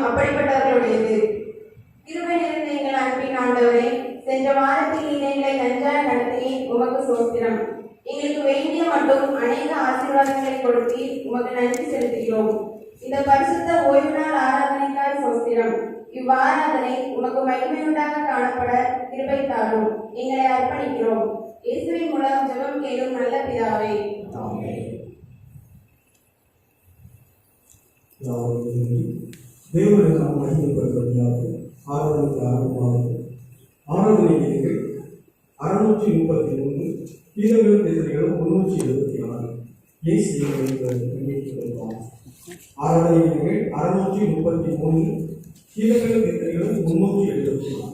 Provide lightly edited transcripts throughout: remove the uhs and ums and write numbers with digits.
அப்படிப்பட்டவர்களுடையது. கிருபை நிறைந்த எங்கள் அன்பின் ஆண்டவரே, சென்ற வாரத்தில் நீர் எங்களை நன்றாக நடத்தி உமக்கு சோத்திரம். எங்களுக்கு வேண்டிய மட்டும் அநேக ஆசீர்வாதங்களை கொடுத்து உமக்கு நன்றி செலுத்துகிறோம். இந்த பரிசுத்த ஓய்வு நாள் ஆராதனைக்காய் சோத்திரம். இவ்வாராதனை உமக்கு மகிமையுண்டாக காணப்பட கிருபை தாரும். எங்களை அர்ப்பணிக்கிறோம். இயேசுவின் மூலம் ஜெபம் கேளும் நல்ல பிதாவே. தேவனுக்கு நாம் மகிமைப்படுத்துவதாக ஆராதனைக்கு ஆரம்பமாகும். ஆராதனைகள் 633 கீதங்களும் பேசுகிறதும் 376 இயேசு ஆராதனைகள் 633 கீதங்களும் பேசுகிறதும் 374.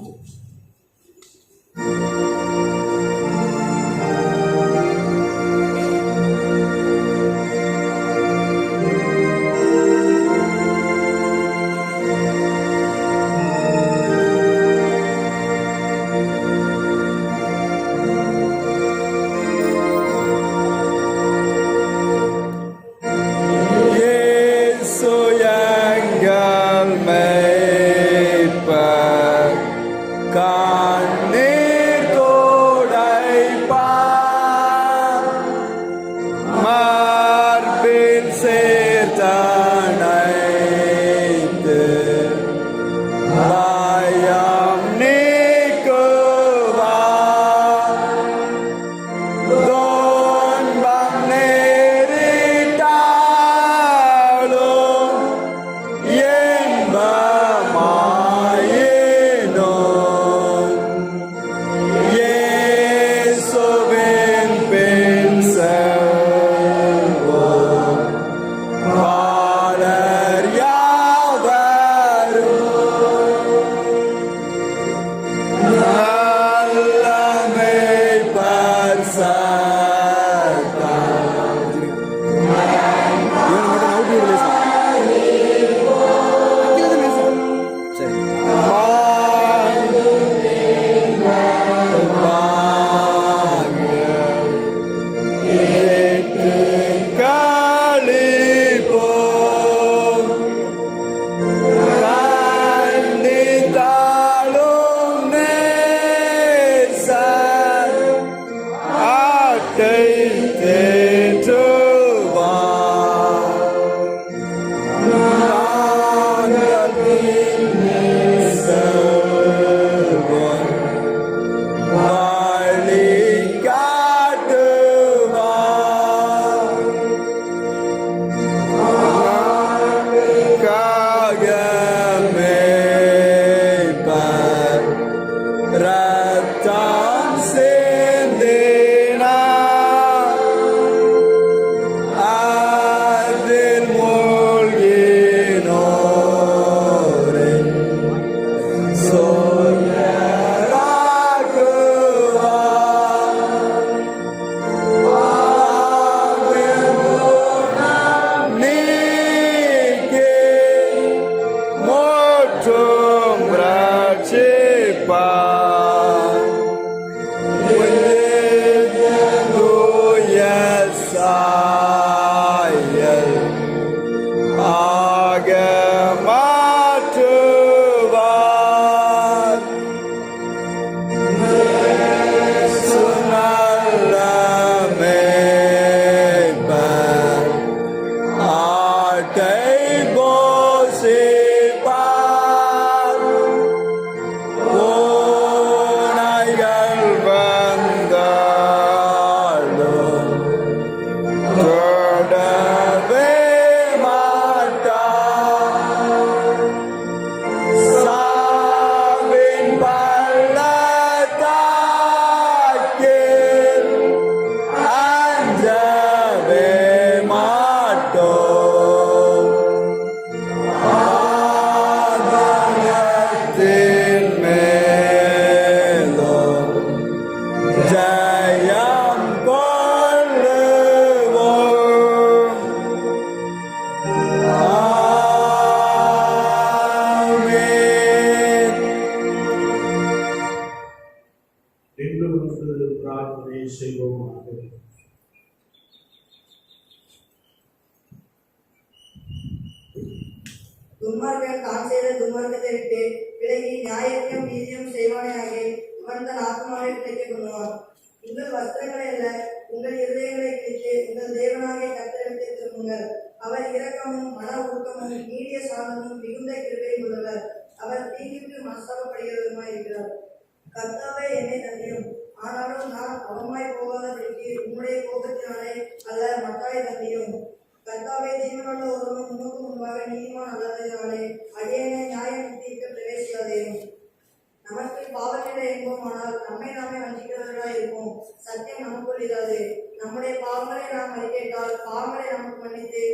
துன்மார்க்கன் தான் செய்த துன்மார்க்கத்தை விட்டு விலகி நியாயத்தையும் நீதியும் செய்வானேயாக அவன் தன் ஆத்மாவை பிழைத்துக் கொள்வான். உங்கள் வஸ்திரங்களை அல்ல, உங்கள் இருதயங்களை கிழித்து உங்கள் தேவனாகிய கர்த்தரிடத்தில் திரும்புங்கள். அவர் இரக்கமும் மன ஊக்கமும் நீடிய சாந்தமும் மிகுந்த கிருபையும் உள்ளவர். அவர் தீங்குக்கு மனஸ்தாபப்படுகிறவருமாய் இருக்கிறார். கர்த்தாவே என்னை தந்தியும், ஆனாலும் நான் அவமாய் போகாதபடிக்கு உம்முடைய கோபத்தினாலே அல்ல மட்டாய் தந்தியும். கர்த்தாவே ஜீவனுள்ள ஒருவனும் உமக்கு முன்பாக நீதிமான் அல்லதினாலே அடியேனை நியாயம் தீர்க்க பிரவேசியாதேயும். நமக்கு பாவநிலை என்போமானால் நம்மை நாமே வஞ்சிக்கிறவர்களாய் இருப்போம். சத்தியம் நமக்குள் இராது. நம்முடைய பாவங்களை நாம் அறிக்கையிட்டால் பாவங்களை நமக்கு மன்னித்து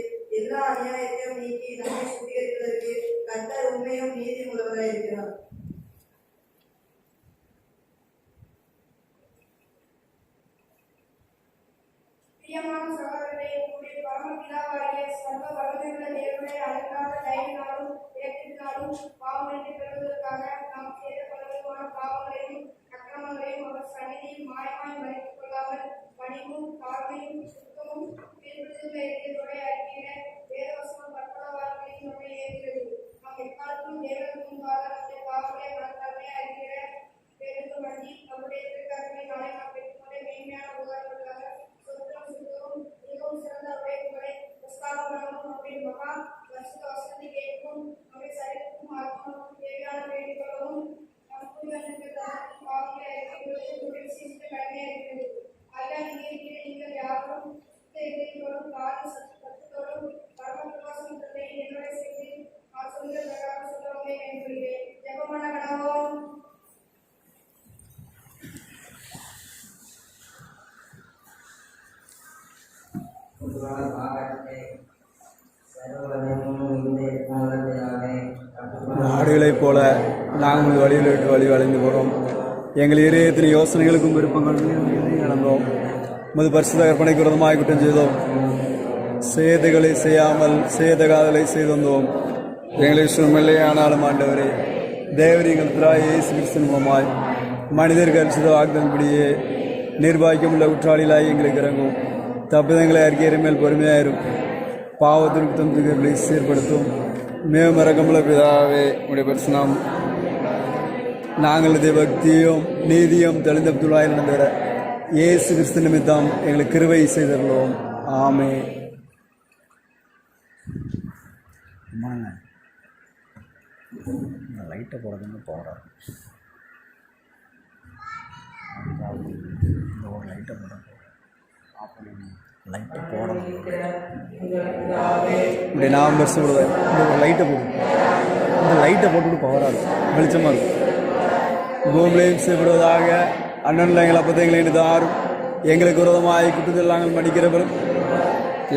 எல்லா அநியாயத்தையும் நீக்கி நம்மை சுத்திகரிப்பதற்கு கர்த்தர் உண்மையும் நீதி உள்ளவராய் இருக்கிறார். பிரியமான சகோதரரே, உங்களுடைய பரமபிதாவாகிய சர்வ வல்லமையுள்ள தேவனை அழகான தயவினாலும் இரக்கத்தினாலும் பாவங்களை பெறுவதற்காக நாம் செய்த பலவிதமான பாவங்களையும் அக்கிரமங்களையும் அவர் சந்நிதியில் மாயமாய் மறைத்துக் கொள்ளாமல் பணிவும் தாழ்மையும் சுத்தமும் தீர்ப்பிடுதலை அறிக்கையிட வேதவசனம் பற்படவார்களையும் நம்மை ஏற்கிறது. நாம் எக்காலத்தும் தேவனுக்கு முன்பாக நம்முடைய பாவங்களை மனத்தாழ்மையாக அறிக்கிற பேருந்து வண்டி நம்முடைய திருக்கரங்களை நாளை நாம் பெற்றுக்கொண்டே மேன்மையான உதாரணங்களாக மிகவும் சிறந்த உழைப்புகளை பிரஸ்தாபனமும் நம்முடைய மகா வருஷ வசதி கேட்கும் நம்முடைய சரீரத்துக்கும் ஆத்மாவுக்கும் தேவையான வேண்டிகளும் நம் குடிவரத்திற்கான பாவங்களை அறிக்கைகளுக்கு சீர்த்து கடமையாக இருக்கிறது. ஆகிய நீங்கள் யாரும் இதயத்தோடும் காரண சத்தத்தோடும் பரம பிரகாசம் தந்தை என்னுடைய செய்தி நான் சொல்கிற பிரகாரம் சொல்லவங்களை பயன்படுகிறேன். ஜெபமான கனவோம். ஆடுகளைப் போல நாங்கள் வழியில் விட்டு வழி வளைந்து போகிறோம். எங்கள் இதயத்தின் யோசனைகளுக்கும் விருப்பங்களும் நடந்தோம். முது பரிசுத்த கற்பனைக்கு விரோதமாக குற்றம் செய்தோம். சேதைகளை செய்யாமல் சேத காதலை செய்தோம். எங்களை சுமல்லே ஆனாலும் ஆண்டவரே, தேவரி எங்கள் திராய் இயேசு கிறிஸ்துவின் மூலமாய் மனிதர்கள் சித வாக்குதன்படியே நிர்வாகிக்கமுள்ள குற்றாளிகளாய் எங்களுக்கு இறங்கும். தப்பிதங்களை அறிக்கையிற மேல் பொறுமையாயிரும். பாவத்திற்கு தந்துகளை சீர்படுத்தும். மேமரகமுள்ள பிதாவே, உடைய பரிசுநாம் நாங்கள் பக்தியும் நீதியும் தெளிந்தபுத்துள்ளாய் நடந்துகிற இயேசு கிறிஸ்து நிமித்தம் எங்களுக்கு கிருபை செய்துள்ளோம். ஆமே. லைட்டை போடுறதுன்னு போகிறார். இந்த ஒரு லைட்டை போட லைட்டை போடணும். இப்படி நான் பெருசு போடுவேன். இந்த ஒரு லைட்டை போடும். இந்த லைட்டை போட்டுவிட்டு பவராது வெளிச்சமாக இருக்கும். பூமியிலையும் செய்யப்படுவதாக அண்ணன் எங்கள் அப்பத்தை தாரும். எங்களுக்கு விரோதமாக குற்றத்தில் நாங்கள் மன்னிக்கிறவரும்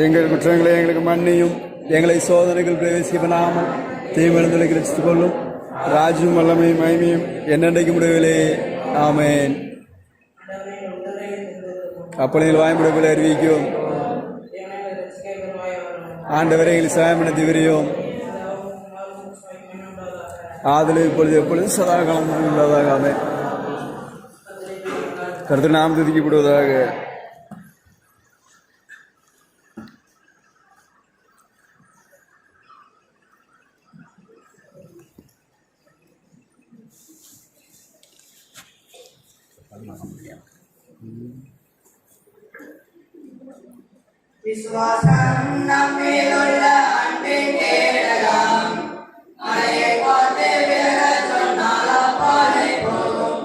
எங்கள் குற்றங்களை எங்களுக்கு மன்னியும். எங்களை சோதனைகள் பிரவேசிக்கப்படாமல் தீமைகளை ரசித்துக் கொள்ளும். ராஜ்யம் வல்லமையும் மகிமையும் என்னென்றைக்கு முடிவிலே. ஆமேன். அப்பொழுது வாய்முறைகளை அறிவிக்கும். ஆண்டவரை எங்களை சாயமன திவரியும் ஆதலை இப்பொழுது எப்பொழுது சதா காலம் உள்ளதாக. ஆமென். கருத்து நாம் துதிக்கப்படுவதாக. விசுவாசம் நம்மிலுள்ள அன்பின் கேடகம். மழையை பார்த்து விலகச் சொன்னால் அப்பாலே போகும்.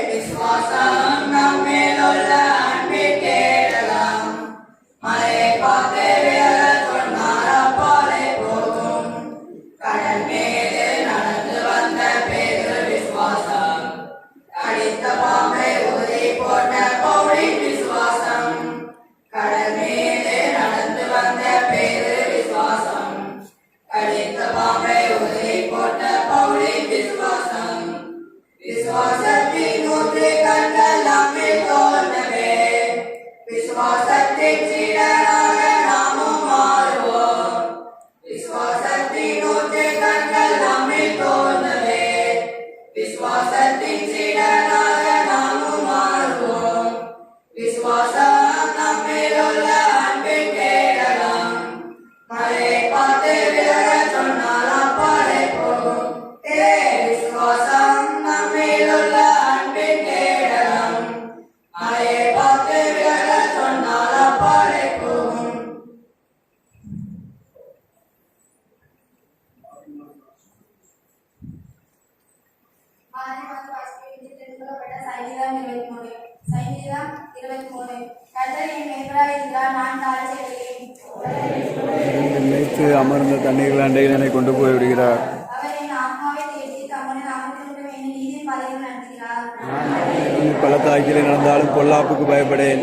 விசுவாசம் நம்மிலுள்ள அன்பின் கேடகம். மழையை பார்த்து விலகச் சொன்னால் அப்பாலே போகும். கடல் மீது நடந்து வந்த பேதுரு விசுவாசம். கடித்த பாம்பை ஊதி போட்ட பவுலின் விசுவாசம். கடல் மீது நடந்து வந்த பேதுரு விசுவாசம். கடித்த பாம்பை ஊதி போட்ட பவுலின் விசுவாசம். விசுவாசத்தின் ஊற்று கண்கள் நம்மில் தோன்றவே. விசுவாசத்தின் சீடராக நாமும் மாறுவோம். விசுவாசத்தின் ஊற்று கண்கள் அமர்ந்த தண்ணீர்கள் அண்டையில் என்னை கொண்டு போய் விடுகிறார். அவர் என் ஆத்மாவை தேற்றி தம்முடைய நாமத்திற்கு என்னை நீதியின் பாதையில் நடத்துகிறார். பள்ளத்தாக்கிலே நடந்தாலும் பொல்லாப்புக்கு பயப்படேன்.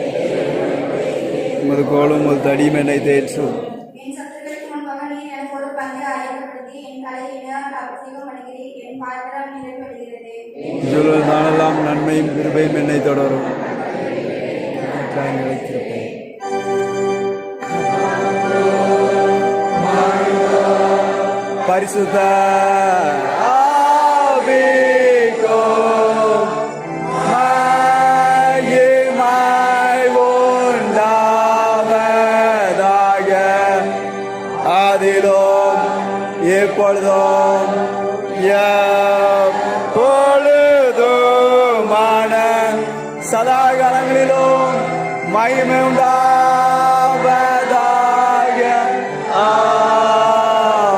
உமது கோலும் உமது தடியும் என்னை தேற்றும். என் சத்துருக்களுக்கு முன்பாக நீர் எனக்கு ஒரு பங்கை ஆயத்தப்படுத்தி என் தலையை என்னால் அபிஷேகம் பண்ணுகிறேன். என் பாத்திரம் நிறைவடைகிறது. சொல்வது நாளெல்லாம் நன்மையும் கிருபையும் என்னை தொடரும். நிலைத்திருப்பேன். பரிசுத்த ஆவிக்கும் மகிமை உண்டாவதாக. அதிலும் எப்பொழுதும் எப்பொழுதுமான சதா காலங்களிலும் மகிமை உண்டாவதாக.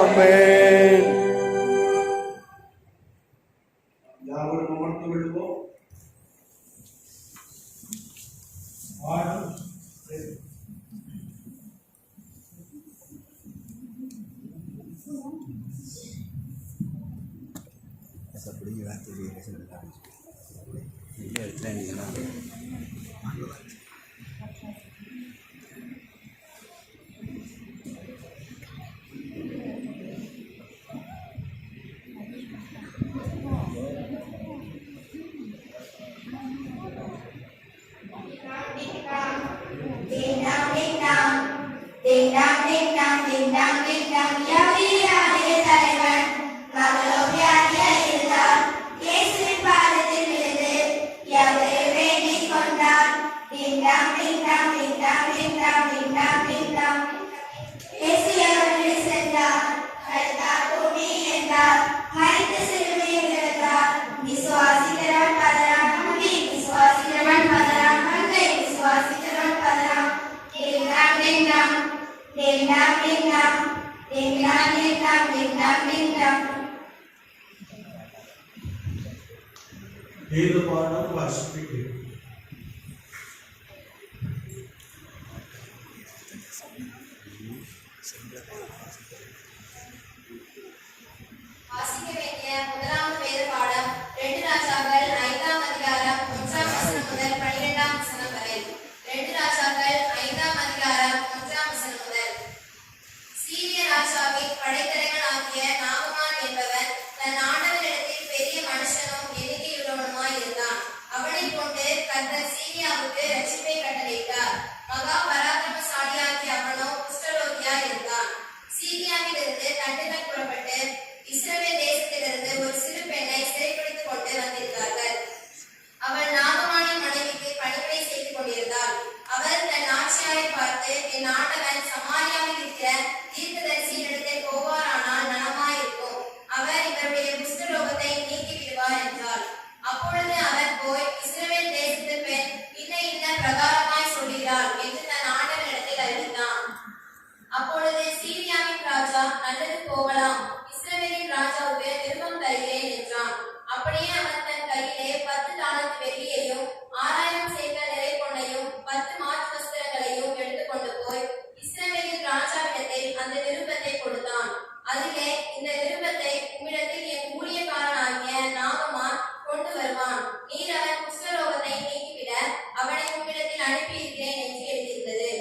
ஆமென். யாவரும் அமர்ந்து கொள்வோம். பாடம் Ding dong, ding dong, ding dong, ding dong, ding dong, ding dong. யவீராகிய தலைவன் மகளோவியாகிய இருந்தான். இயேசுவின் பாதத்தில் விழுந்து எவரை வேண்டிக் கொண்டான். Ding dong, ding dong, ding dong, ding dong, ding dong, ding dong. இயேசு எவரில் சென்றார். கர்த்தர் பூமி என்றார். மரித்து சிலுவையில் இறந்தார். விசுவாசிக்கிறவன் பதறான். நம்பி விசுவாசிக்கிறவன் பதறான். மங்கை விசுவாசிக்கிறவன் பதறான். Ding dong, ding dong, ding dong, ding dong, ding dong, ding dong, ding dong, ding dong. வேத பாடம் வாசிக்கிறேன். வாசிக்க வேண்டிய முதலாவது வேத பாடம் 2 ராஜாக்கள் 5ஆம் அதிகாரம் 1ஆம் வசனம் முதல் 12ஆம் வசனம் வரை. 2 ராஜாக்கள் 5ஆம் அதிகாரம் 1ஆம் வசனம் முதல். சீரிய ராஜாவின் படைத்தலைவனாகிய நாகமான் என்பவன் தன் ஆண்டவரிடத்தில் பெரிய மனுஷனும் எண்ணிக்கையுள்ளவனுமாய் இருந்தான். அவனைக் கொண்டு கர்த்தர் சீரியாவுக்கு ரட்சிப்பை கட்டளையிட்டார். மகா பராக்கிரமசாலியாகிய அவனோ குஷ்டரோகியாய் இருந்தான். சீரியாவிலிருந்து தண்டுகள் புறப்பட்டு இஸ்ரவேல் தேசத்திலிருந்து ஒரு சிறு பெண்ணை சிறைப்பிடித்துக் கொண்டு வந்திருந்தார்கள். அவள் நாகமானின் மனைவிக்கு பணிவிடை செய்து கொண்டிருந்தாள். அவர் தன் ஆட்சியாரை பார்த்து, என் ஆண்டவன் சமாரியாவில் இருக்கிற தீர்க்கதரிசியினிடத்தில் போவாரானால் நலமாயிருக்கும். அவர் இவருடைய குஷ்டரோகத்தை நீக்கி விடுவார் என்றார். அப்பொழுது அவர் போய், இஸ்ரவேல் தேசத்து பெண் இன்ன இன்ன பிரகாரமாய் சொல்கிறாள் என்று தன் ஆண்டவனிடத்தில் அறிவித்தான். அப்பொழுது சீரியாவின் ராஜா, நல்லது போகலாம், இஸ்ரவேலின் ராஜாவுக்கு விருப்பம் தருகிறேன் என்றான். அப்படியே அவன் தன் கையிலே 10 தாலந்து வெள்ளியையும் 6000 சேக்கல் நிறை பொன்னையும் 10 மாற்று வஸ்திரங்களையும் எடுத்துக்கொண்டு போய் இஸ்ரவேலின் ராஜாவிடத்தில் அந்த விருப்பத்தை கொடுத்தான். அதிலே, இந்த விருப்பத்தை உம்மிடத்தில் என் ஊழியக்காரனாகிய நாகமான் கொண்டு வருவான். நீர் அவன் குஷ்டரோகத்தை நீக்கிவிட அவனை உம்மிடத்தில் அனுப்பியிருக்கிறேன் என்று எழுதியிருந்தது.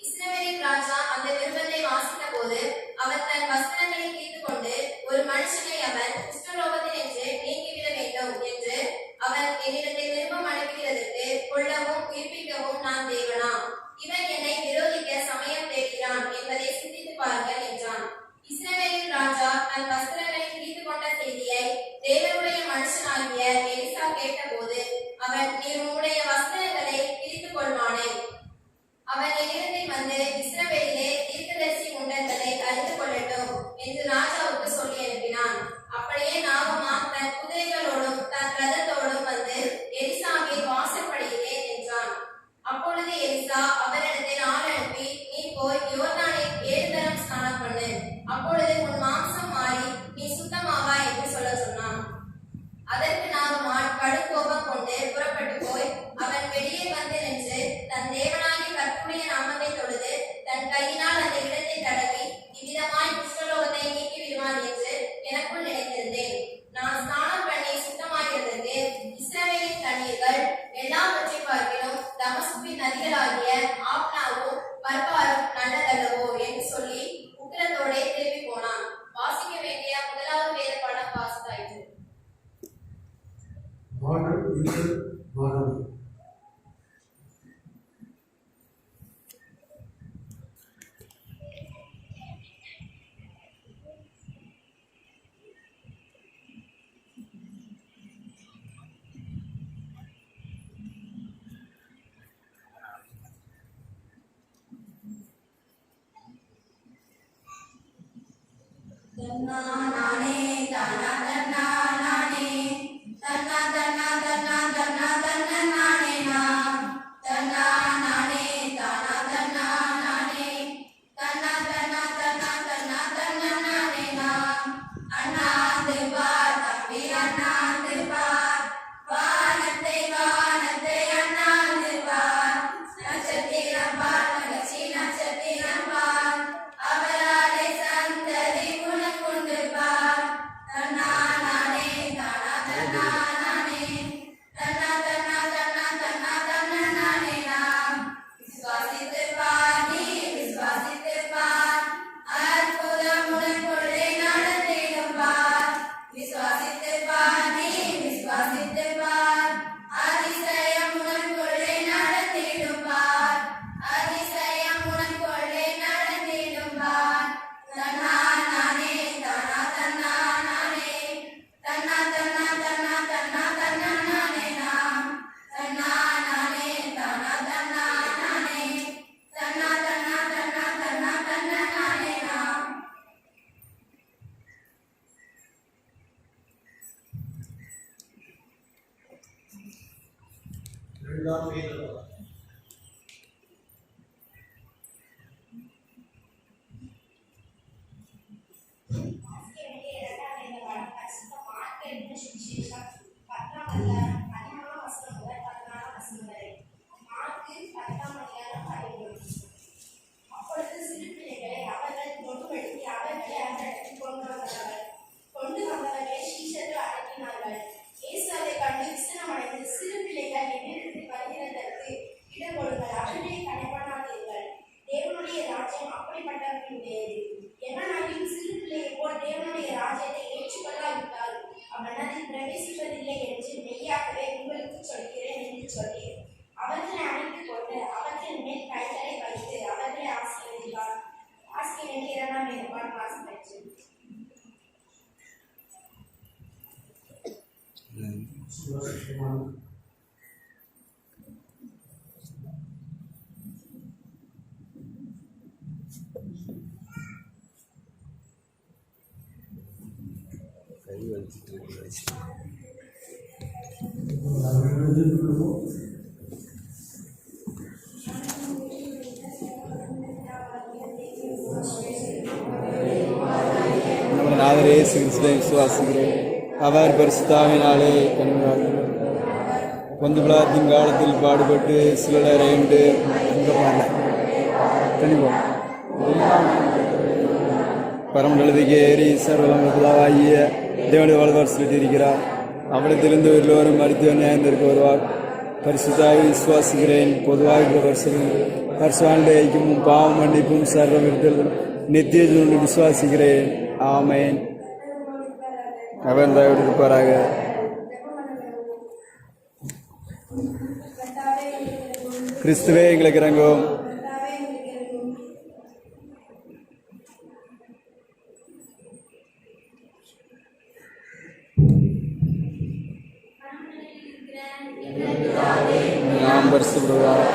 இஸ்ரவேலின் ராஜா அந்த விருப்பத்தை வாசித்த போது அவன் தன் வஸ்திரங்களை கிழித்துக் கொண்டு, ஒரு மனுஷனை அவன் குஷ்டரோகத்தினின்று நீக்கிவிட வேண்டும் என்று அவன் என்னிடத்தில் விருப்பம் அனுப்புகிறதற்கு கொல்லவும் உயிர்ப்பிக்கவும் நான் தேவனா? இவன் என்னை விரோதிக்க சமயம் தேடுகிறான் என்பதை சிந்தித்து பாருங்கள் என்றான். இஸ்ரவேலின் ராஜா தன் வஸ்திரங்களை கிழித்துக் கொண்ட செய்தியை தேவனுடைய மனுஷனாகிய எலிசா கேட்டபோது அவன், நீர் உம்முடைய வஸ்திரங்களை கிழித்துக் கொள்வானே. அவன் என்னிடத்தில் வந்து இஸ்ரவேலிலே தீர்க்கதரிசி உண்டென்பதை அறிந்து கொள்ளட்டும் என்று ராஜாவுக்கு சொல்லி அனுப்பினான். அப்படியே நாகமான் தன் குதிரைகளோடும் தன் ரதத்தோடும் வந்து எலிசாவின் வாசற்படியிலே நின்றான். அப்பொழுது எலிசா அவனிடத்தில் ஆள் அனுப்பி, நீ போய் யோர்தானில் 7 தரம் ஸ்நானம் பண்ணு. அப்பொழுது உன் மாம்சம் மாறி நீ சுத்தமாவாய் என்று சொல்ல சொன்னான். அதற்கு நாகமான் கடும் கோபம் கொண்டு புறப்பட்டு போய் இரண்டாம் வேதம் அப்பொழுது சிறு பிள்ளைகளை அவர்கள் கொண்டுபடுத்தி அவர்களை அந்த இடத்தில் கொண்டு வந்தவர்களை சீஷர்கள் அடக்கினார்கள். இயேசு அதைக் கண்டு விசனமடைந்து, சிறு பிள்ளைகள் என்னிடத்தில் வருகிறதற்கு இடம் கொடுங்கள், அவர்களை தடைபண்ணாதீர்கள். தேவனுடைய ராஜ்யம் அப்படிப்பட்டவர்களுடையது. எவனாகிலும் சிறு பிள்ளையைப் போல் தேவனுடைய ராஜ்யத்தை ஏற்றுக்கொள்ளாவிட்டால் அவன் அதில் பிரவேசிப்பதில்லை என்று மெய்யாகவே உங்களுக்கு சொல்கிறேன் என்று சொல்லி அவர்களை அணைத்துக் கொண்டு அவர்கள் மேல் கைகளை வைத்து அவர்களை ஆசீர்வதிப்பார். ஆசிரியர் 2ஆம் வேதம் வாசிப்பது. கை வச்சுட்டு நம்ம நாதரே கிறிஸ்துவை விசுவாசிக்கிறேன். அவர் பரிசுத்தாவினாலே கனிவார் வந்து விழாத்தின் காலத்தில் பாடுபட்டு சிலரைண்டு கனிவோம் பரமண்டலத்துக்கு ஏறி சர்வலங்களாகிய தேவனுடைய வாழ்வார் சொல்லிட்டிருக்கிறார். அவரிடத்திலிருந்து எல்லோரும் மருத்துவ நியாயத்திற்கு வருவார். பரிசுத்தாவை விசுவாசிக்கிறேன். பொதுவாக பரிசுவானுடைய ஐக்கியமும் பாவம் மன்னிப்பும் சர்வமிருத்தல் நித்திய ஜீவனை விசுவாசிக்கிறேன். ஆமேன். அவன் தயவு இருப்பாராக. கிறிஸ்துவே எங்களுக்கு இறங்கும். நாம் பரிசுத்தப்படுவார்.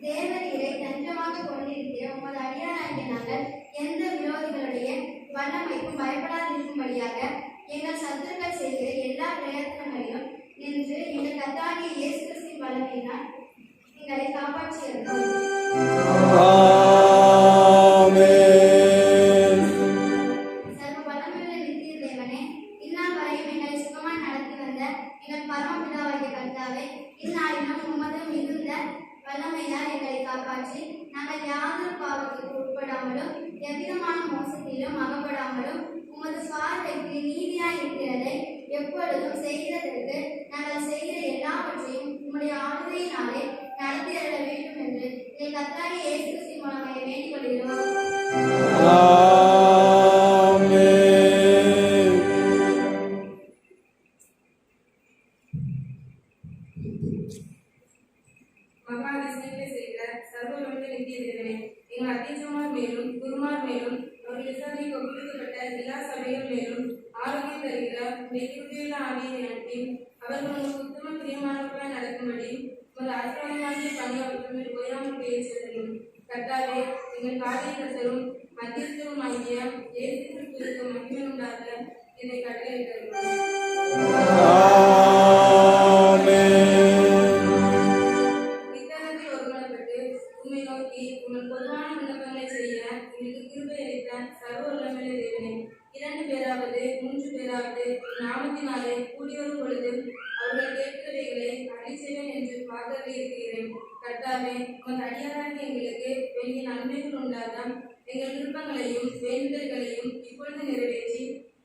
தேவரீரை தஞ்சமாக கொண்டிருக்கிற உமது அடியாராகிய நாங்கள் எந்த விரோதிகளுடைய வல்லமைக்கும் பயப்படாதிருக்கும்படியாக எங்கள் சத்துருக்கள் செய்கிற எல்லா பிரயத்தனங்களிலும் நின்று எங்கள் கர்த்தராகிய இயேசு கிறிஸ்துவின் வல்லமையினால் எங்களை காப்பாற்றியிருந்தோம். சர்வ வல்லமையுள்ள நித்திய தேவனே, இந்நாள் வரையும் எங்களை சுகமாய் நடத்தி வந்த எங்கள் பரமபிதாவாகிய கர்த்தாவே, இந்நாளிலும் உமது மிகுந்த வல்லமை காப்பாற்றி நாங்கள் யாதொரு பாவத்திற்கு உட்படாமலும் எவ்விதமான மோசத்திலும் அகப்படாமலும் உமது பார்வைக்கு நீதியாய் இருக்கிறதை எப்பொழுதும் செய்கிறதற்கு நாங்கள் செய்கிற எல்லாவற்றையும் உம்முடைய ஆளுகையினாலே நடத்தி அருள வேண்டும் என்று எங்கள் கர்த்தராகிய இயேசு கிறிஸ்துவின் மூலமாக வேண்டிக் கொள்கிறோம். மகா அதிசயங்களை செய்த சர்வலோக நித்திய தேவனே, எங்கள் அத்தியட்சமார் மேலும் குருமார் மேலும் அவர்கள் விசாரணைக்கு ஒப்புவிக்கப்பட்ட எல்லா சபைகள் மேலும் ஆரோக்கியம் தருகிற வெற்றியுள்ள ஆவியை அனுப்பி அவர்கள் உங்களுக்கு உத்தம பிரியமானவர்களாய் நடக்கும்படி உங்கள் ஆசிரியமாகிய பணி அவர்கள் மேல் ஓயாமல் பேசுகிறதும் கர்த்தாவே, எங்கள் காரிய கர்த்தரும் மத்தியஸ்தரும் ஆகிய இயேசு கிறிஸ்துவுக்கு மகிமை உண்டாக இதை கட்டளையிட்டிருக்கிறோம். உம்மை நோக்கி உங்கள் பொதுவான விண்ணப்பங்களை செய்ய எங்களுக்கு கிருபை அளித்த சர்வ வல்லமையுள்ள தேவனே, 2 பேராவது 3 பேராவது நாமத்தினாலே கூடி வரும் பொழுது அவர்கள் கேட்கிறவைகளை அளிச்சேன் என்று வாக்குறுதி இருக்கிறேன். கர்த்தாவே, உங்கள் அடியாராக எங்களுக்கு வேண்டிய நன்மைகள் உண்டாக எங்கள் விருப்பங்களையும் வேண்டுதல்களையும் இப்பொழுது நிறைவேற்றி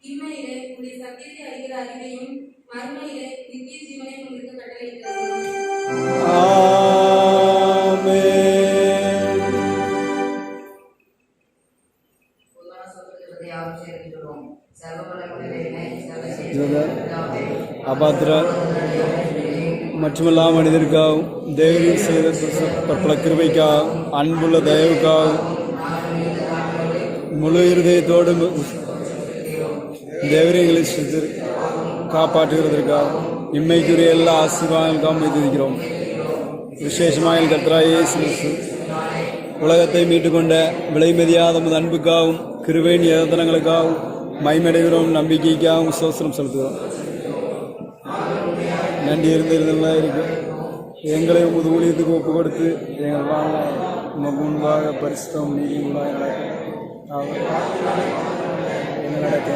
இம்மையிலே உடைய சத்தியத்தை அறிகிற அறிவையும் மறுமையிலே நித்திய ஜீவனை உங்களுக்கு கட்டளையிட்டோம். அபாத்திர மற்றுமெல்லா மனிதருக்காகவும் தேவரின் செய்த பற்பல கிருபைக்காகவும் அன்புள்ள தயவுக்காகவும் முழு இருதயத்தோடு தேவரியங்களை காப்பாற்றுகிறதற்காகவும் இம்மைக்குரிய எல்லா ஆசீர்வாதங்களுக்காகவும் துதிக்கிறோம். விசேஷமாக கர்த்தராகிய இயேசு கிறிஸ்து உலகத்தை மீட்டுக்கொண்ட விலைமதியாத உமது அன்புக்காகவும் கிருபையின் யதனங்களுக்காகவும் மைமடைகிறோம். நம்பிக்கைக்காகவும் விசுவாசம் செலுத்துகிறோம். நன்றி இருந்திருந்தெல்லாம் இருக்கு. எங்களை உமது ஊழியத்துக்கு ஒப்பு கொடுத்து எங்கள் வாழ உமக்கு முன்பாக பரிசுத்தம் நீதி உண்டாக என்ன நடக்க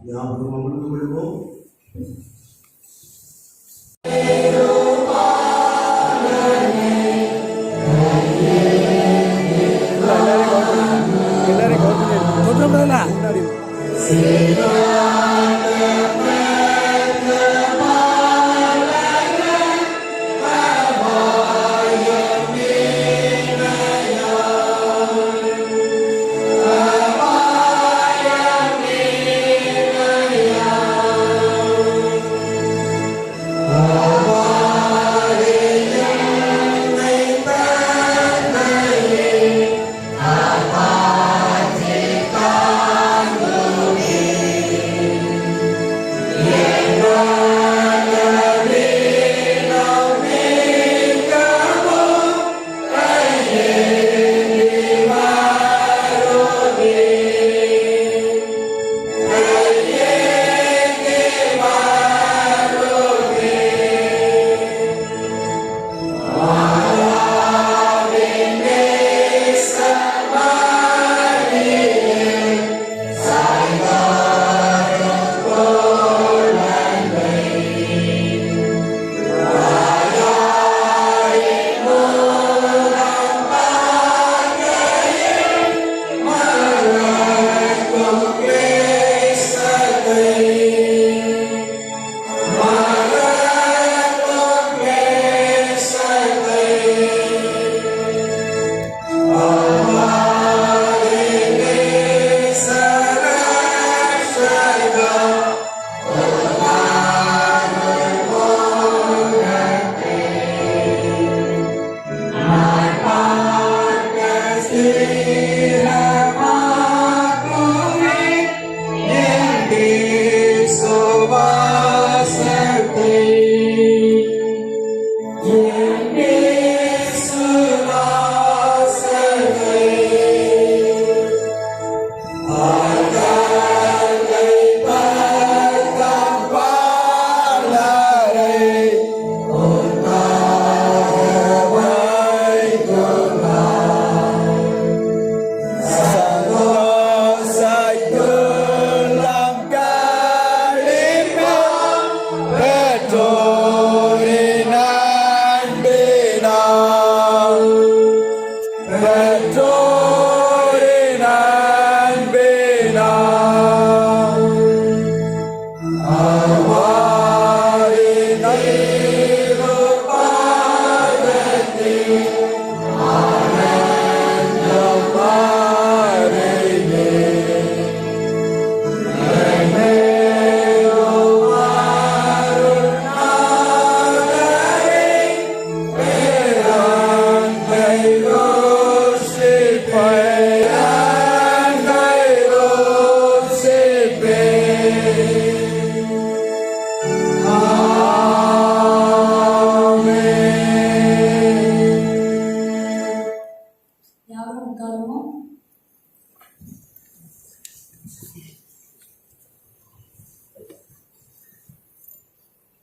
யாவரும் அமர்ந்து கொள்வோம்.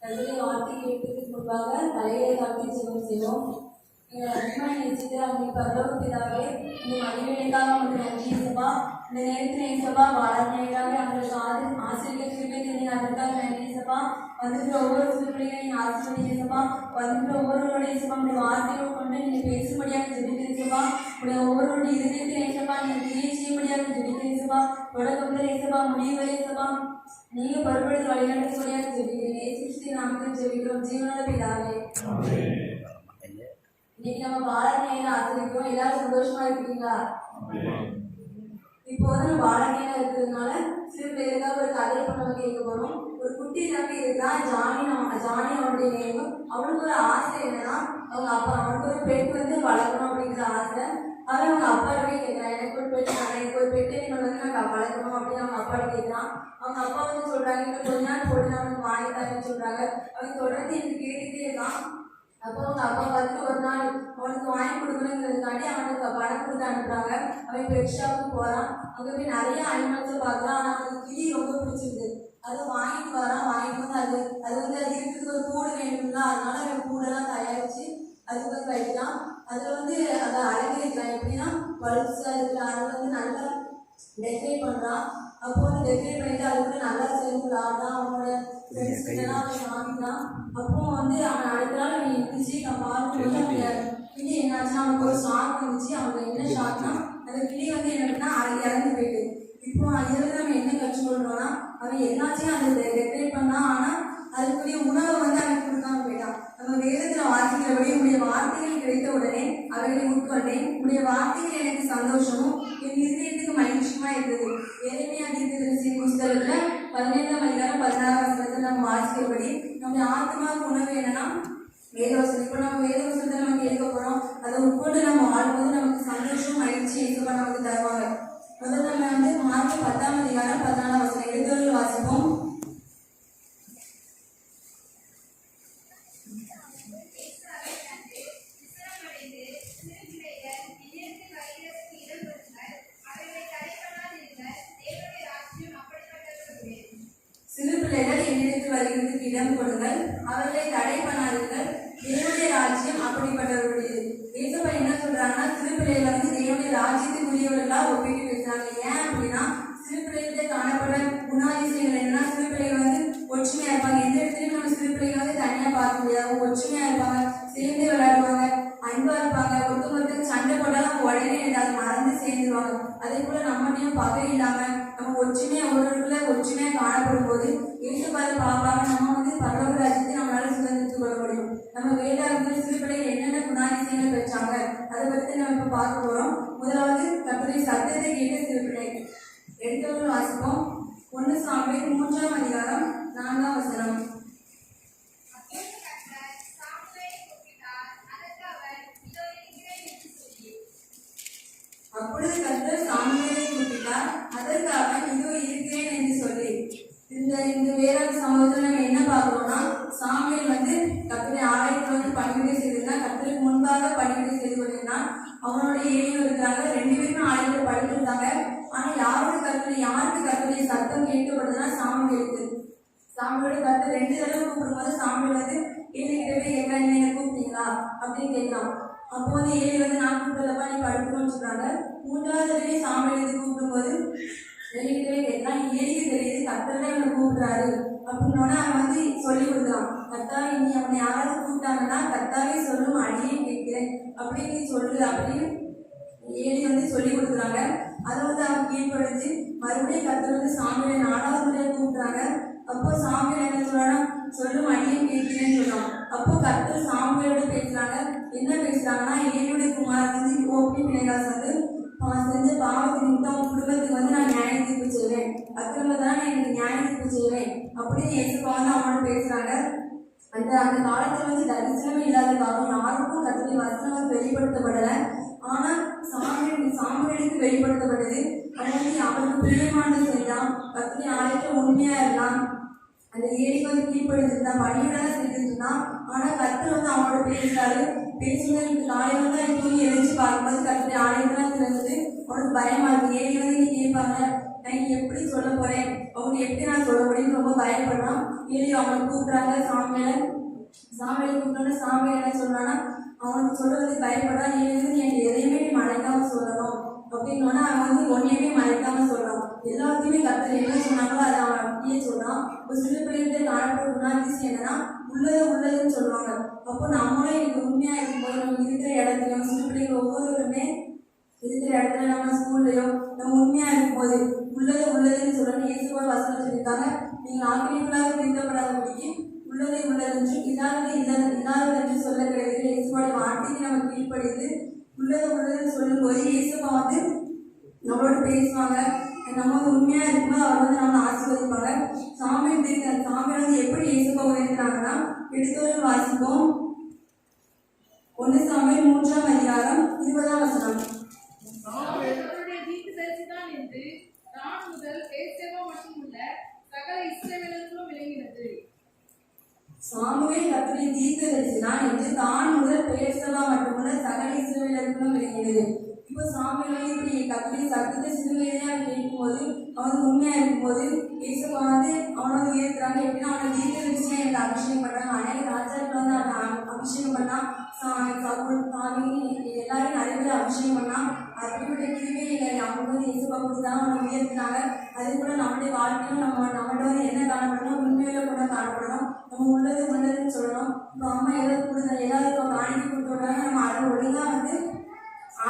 கர்த்தருடைய வார்த்தை கேட்பதற்கு முன்பாக தலையை தாழ்த்தி ஜெபம் செய்வோம். எங்களை அதிகமாக நேசிக்கிற அவங்க பரலோக பிதாவே, இந்த மகிழ்ச்சிக்காக உங்களுக்கு நன்றி இயேசுப்பா. இந்த நேரத்தில் இயேசுப்பா வாழனைக்காக அவங்களுக்கு ஆசிரியர் கிருபை தந்தீங்க, அதற்காக நன்றி இயேசுப்பா. வந்துட்டு ஒவ்வொரு பிள்ளைகளையும் நீங்கள் ஆசிரியர் இயேசுப்பா. வந்துட்டு ஒவ்வொருவரோட இயேசுப்பா உங்களுடைய வார்த்தையை கொண்டு நீங்கள் பேசும்படியாக ஜெபிக்கிறேன் இயேசுப்பா. உங்களுடைய ஒவ்வொருவருடைய இருதயத்தில் இயேசுப்பா நீங்கள் கிரியை செய்யும்படியாக ஜெபிக்கிறேன் இயேசுப்பா. தொடக்கத்தில் இயேசுப்பா முடிவு இயேசுப்பா நீங்க பொறுப்படுத்த வழிநடத்த முடியாது ஜெபிக்கிறேன். இயேசு நாமத்தில் ஜெபிக்கிறோம் ஜீவனோட பிதாவே. இன்னைக்கு நம்ம வாழக்கையில ஆசிரிக்கிறோம். எல்லாரும் சந்தோஷமா இருக்கீங்களா? இப்போ வந்து நம்ம வாழக்கையில இருக்கிறதுனால சிறு பேருக்காக ஒரு கதை இப்ப நம்ம கேட்க போறோம். ஒரு குட்டி தம்பி இருக்கா, ஜானி அவனுடைய நேம். அவனுக்கு ஒரு ஆசை என்னன்னா, அவங்க அப்பா அவனுக்கு ஒரு பெட் வந்து வளர்க்கணும் அப்படிங்கிற ஆசை. அவன் அவங்க அப்பாவே கேட்கிறான், எனக்கு ஒரு பெட்டு நீங்கள் வந்து நான் வளர்க்கணும் அப்படின்னு அவங்க அப்பாட்ட கேட்கிறான். அவங்க அப்பா வந்து சொல்றாங்க, இன்னும் கொஞ்ச நாள் போட்டு அவனுக்கு வாங்கி தரேன்னு சொல்றாங்க. அவன் தொடர்ந்து எனக்கு கேட்டுக்கிட்டே இருக்கான். அப்போ அவங்க அப்பா பார்த்துட்டு ஒரு நாள் அவனுக்கு வாங்கி கொடுக்கணுங்கிறதுக்காண்டி அவனுக்கு பணம் கொடுத்து அனுப்புறாங்க. அவன் பெட் ஷாப்புக்கு போறான். அங்கே போய் நிறைய அனிமல்ஸை பார்க்குறான். ஆனால் அவனுக்கு கிளி ரொம்ப பிடிச்சிருக்கு. அதை வாங்கிட்டு வரான். வாங்கிட்டு வந்து அது வந்து அது இருக்கிறதுக்கு ஒரு கூடு வேணும்ல, அதனால அவன் கூடெல்லாம் தயாரிச்சு அதுக்கு வந்து வைக்கலாம். அதில் வந்து அதை அலங்கரிக்கலாம். எப்படின்னா பல்ஸ் அதுக்கு அதை வந்து நல்லா டெக்கரேட் பண்ணுறான். அப்போ வந்து டெக்கரேட் பண்ணிட்டு அதுக்குள்ள நல்லா சேர்ந்து ஆடுறான். அவனோட ஃப்ரெண்ட்ஸ் கிட்டலாம் அவன் காமிக்கிறான். அப்போ வந்து அவன் அடுத்த நாள் அவன் இருந்துச்சு. நான் பார்க்கும்போது அவங்க கிளி என்னாச்சுன்னா அவனுக்கு ஒரு ஷாக் இருந்துச்சு. அவனுக்கு என்ன ஷாக்னா அந்த கிளி வந்து என்னன்னா இறந்து போயிட்டு. இப்போ அதில் நம்ம என்ன கற்றுக்கொள்றோம்னா, அவன் எல்லாத்தையும் அதை டெக்கரேட் பண்ணான். ஆனால் அதுக்குரிய உணவை வந்து அவன் கொடுக்காம போயிட்டான். நம்ம வேதத்தில் வாசிக்கிறபடி உடைய வார்த்தைகள் கிடைத்த உடனே அவைகளை உட்கொண்டேன். உடைய வார்த்தைகள் எனக்கு சந்தோஷமும் என் இதயத்துக்கு மகிழ்ச்சியுமா இருந்தது. எளிமையா இருக்கிறது புஸ்தகத்துல 15ஆம் அதிகாரம் 16ஆம் வசனத்தில் நம்ம வாசிக்கிறபடி நம்முடைய ஆத்மாவுக்கு உணவு என்னன்னா வேதவசனம். இப்போ நம்ம வேதவசனத்தை நம்ம கேட்க போறோம். அதை உட்கொண்டு நம்ம ஆளும்போது நமக்கு சந்தோஷம் மகிழ்ச்சி எதுப்பா நமக்கு தருவாங்க. முதல்ல நம்ம வந்து மார்க் 10ஆம் அதிகாரம் 14ஆம் வசனம் எழுதுவதில் வாசிப்போம். சிறு பிள்ளைகள் என்னிடத்தில் வருகிறதுக்கு இடம் கொடுங்கள், அவர்களை தடை பண்ணாதீர்கள், தேவனுடைய ராஜ்யம் அப்படிப்பட்டவர்களுடையது. ஏசப்பா என்ன சொல்றாங்கன்னா, சிறு பிள்ளைகள் வந்து தேவனுடைய ராஜ்யத்துக்குரியவர்களா ஒப்பிட்டு பேசுறாங்க. ஏன் அப்படின்னா சிறு பிள்ளைகிட்ட காணப்பட குணாதிசயங்கள் என்னன்னா, சிறு பிள்ளைகள் வந்து ஒற்றுமையா இருப்பாங்க. எந்த இடத்துலையும் நம்ம சிறு பிள்ளைகள் வந்து தனியா பார்க்க முடியாது. ஒற்றுமையா இருப்பாங்க, சேர்ந்து விளையாடுவாங்க, அன்பா இருப்பாங்க. ஒருத்தருக்கு சண்டை போட்டாலும் உடனே ஏதாவது மறந்து சேர்ந்துருவாங்க. அதே போல நம்மளையும் பகை இல்லாம நம்ம ஒற்றுமையா ஒருவருக்குள்ள ஒற்றுமையா காணப்படும் போது ஏசுபாதை பார்ப்பாங்க. நம்ம வந்து பரலோக ராஜ்யத்தை நம்மளால சுதந்திரித்துக் கொள்ள முடியும். நம்ம வேதாகமத்தில் சிறு பிள்ளைகள் என்னென்ன குணாதிசயங்கள் பெற்றாங்க அதை பற்றி நம்ம இப்ப பார்க்க போறோம். முதலாவது கர்த்தருடைய சத்தத்தை கேட்ட சிறு பிள்ளை. எடுத்தவர்கள் வாசிப்போம். 1 சாமுவேல் 3ஆம் அதிகாரம் 4ஆம் வசனம். அப்பொழுது கர்த்தர் சாமுவேலை கூப்பிட்டார், அதற்கு அவன் இதோ இருக்கிறேன் என்று சொல்லி. இந்த வேளாண் சமூகத்தில் நம்ம என்ன பார்க்கிறோம்னா, சாமுவேல் வந்து கர்த்தருடைய ஆலயத்தில் வந்து பணிவிடை செய்திருந்தான். கர்த்தருக்கு முன்பாக பணிவிடை செய்து கொண்டிருந்தான். அவனுடைய ஏரியும் இருக்கிறாங்க. 2 பேருமே ஆலயத்தில் படித்திருந்தாங்க. ஆனா யாருக்கு கர்த்தருடைய சத்தம் கேட்கப்படுதுன்னா சாமுவேலுக்கு. சாமுவேலை கர்த்தர் 2 தடவை கூப்பிடும்போது சாமுவேல் வந்து ஏலிகிட்ட போய் கேட்கறா, நீ என்ன கூப்பிட்டீங்களா அப்படின்னு கேட்கலாம். அப்போ வந்து ஏலி வந்து நான் கூப்பிடலப்பா நீ படுக்கணும்னு சொல்றாங்க. 3வது தடவை சாமுவேல் கூப்பிடும்போது ஏலிகிட்டவே கேட்கலாம். ஏலிக்கு தெரியுது கர்த்தர் தான் இவனை கூப்பிடுறாரு அப்படின்னோட அவன் வந்து சொல்லி கொடுக்குறான். கர்த்தாவே நீ அவனை யாராவது கூப்பிட்டாங்கன்னா கர்த்தாவே சொல்லும் அடியே கேட்கிறேன் அப்படின்னு சொல்லு அப்படின்னு ஏலி வந்து சொல்லி கொடுக்குறாங்க. அதை வந்து அவன் கீழ்படிச்சு மறுபடியும் கர்த்தர் வந்து சாமுவேலை 4வது முறையை கூப்பிடுறாங்க. அப்போ சாமுவேல் என்ன சொல்றான்னா சொல்லும் அடியும் கேட்கிறேன்னு சொல்றான். அப்போ கர்த்தர் சாமுவேலோட பேசுறாங்க. என்ன பேசுறாங்கன்னா, ஏலியுடைய குமாரன் வந்து ஓப்பி பிணைகாஸ் வந்து செஞ்ச பாவத்தின் நிமித்தம் குடும்பத்துக்கு வந்து நான் நியாய தீர்ப்பு செய்வேன், அக்கிரமத்தான் எனக்கு நியாய தீர்ப்பு செய்வேன் அப்படின்னு இயேசுப்பா வந்து அவனோட பேசுறாங்க. அந்த காலத்துல வந்து தரிசனமே இல்லாத காலம், யாருக்கும் கர்த்தருடைய வசனம் வெளிப்படுத்தப்படல. ஆனா சாமுவேலுக்கு வெளிப்படுத்தப்பட்டது. அவன் வந்து அவனுக்கு பிரியமானது செஞ்சான், கர்த்தருடைய ஆலயத்துல உண்மையா இருந்தான். அந்த ஏரிக்கு வந்து கீழ்படிஞ்சிருந்தான், பணிவிடலாம் செஞ்சுட்டு இருந்தான். ஆனா கர்த்தர் வந்து அவனோட பேசுறாரு. பேசும்போது காலையில வந்து அவன் தூங்கி எழுந்து பார்க்கும்போது கர்த்தருடைய ஆலயத்தெல்லாம் திறந்தது. அவனுக்கு பயமா இருக்கு. ஏரி வந்து நீ கேட்பாங்க நான் எப்படி சொல்ல போறேன், அவங்க எப்படி நான் சொல்ல முடியும்னு ரொம்ப பயப்படுறான். ஏழி அவனை கூப்பிட்றாங்க. சாமியில கூப்பிட்டோன்னு சாமி என்ன சொல்றான்னா, அவனுக்கு சொல்றதுக்கு பயப்படுறான். நீ வந்து எனக்கு எதையுமே நீ மறைக்காம சொல்லணும் அப்படின்னோன்னா அவன் வந்து ஒன்னையுமே மறைக்காம சொல்றான். எல்லாத்தையுமே கருத்து என்ன சொன்னாங்களோ அதை அவன் அப்படியே சொல்றான். இப்போ சில பேருக்கு காணப்படுறதுனா அதிசயம் என்னன்னா உள்ளதுன்னு சொல்லுவாங்க. அப்போ நம்மளும் எனக்கு உண்மையா இருக்கும்போது நம்ம இருக்கிற இடத்துலையும் சில பிள்ளைங்க ஒவ்வொருவருமே இருக்கிற இடத்துல நம்ம ஸ்கூல்லையோ நம்ம உண்மையா இருக்கும்போது உள்ளதுன்னு சொல்லணும். இயேசுவா வசனம் சொல்லியிருக்காங்க, நீங்கள் ஆக்கிரமிகளாக பிரிக்கப்படாதபடிக்கு உள்ளதுன்னு இல்லாதது என்று சொல்ல கிடையாது. இயேசுவோட வார்த்தைக்கு நம்ம கீழ்ப்படிந்து உள்ளதுன்னு சொல்லும்போது இயேசுப்பா வந்து நம்மளோட பேசுவாங்க. நம்ம உண்மையா இருக்கும்போது அவர் வந்து நம்மளை ஆசீர்வதிப்பாங்க. சாமி வந்து எப்படி இயேசுப்பா உயர்த்தினாங்கன்னா எடுத்தவர்கள் வாசிப்போம். 1 சாமுவேல் 3ஆம் அதிகாரம் 20ஆம் வசனம். அவருடைய தீர்க்கதரிசிதான் என்று நான் முதல் பேசவா மட்டுமல்ல சகல இஸ்ரவேலர்களும் விளங்கினது. சாமுவேல் கர்த்தருடைய தீர்க்கதரிசிதான் என்று தான் முதல் பேசவா மட்டுமல்ல சகல இஸ்ரவேலர்களும் விளங்கினது. இப்போ சாமுவேல் இப்படி கர்த்தருடைய சத்தத்தை சிறுவையா கேட்கும்போது அவன் உண்மையா இருக்கும்போது இயேசுப்பா வந்து அவனை உயர்த்துறாங்க. எப்படின்னா அவனை தீர்க்கதரிசியா எனக்கு அபிஷேகம் பண்றாங்க. அநேக ராஜாக்கள் வந்து அவனை அபிஷேகம் பண்ணா எல்லாரும் நிறைய பேர் அபிஷேகம் பண்ணா அப்படிப்பட்ட கிருபையை அவங்க வந்து இயேசுப்பா கொடுத்தாங்க. அவனை உயர்த்தினாங்க. அதே போல நம்மளுடைய வாழ்க்கையும் நம்மகிட்ட வந்து என்ன காணப்படணும், உண்மையில கூட காணப்படணும். நம்ம உள்ளதுன்னு சொல்லணும். இப்போ அம்மா ஏதாவது கொடுத்தாங்க, ஏதாவது இப்போ காணிக்கை கொடுத்துருக்காங்க, நம்ம அதை ஒழுங்கா வந்து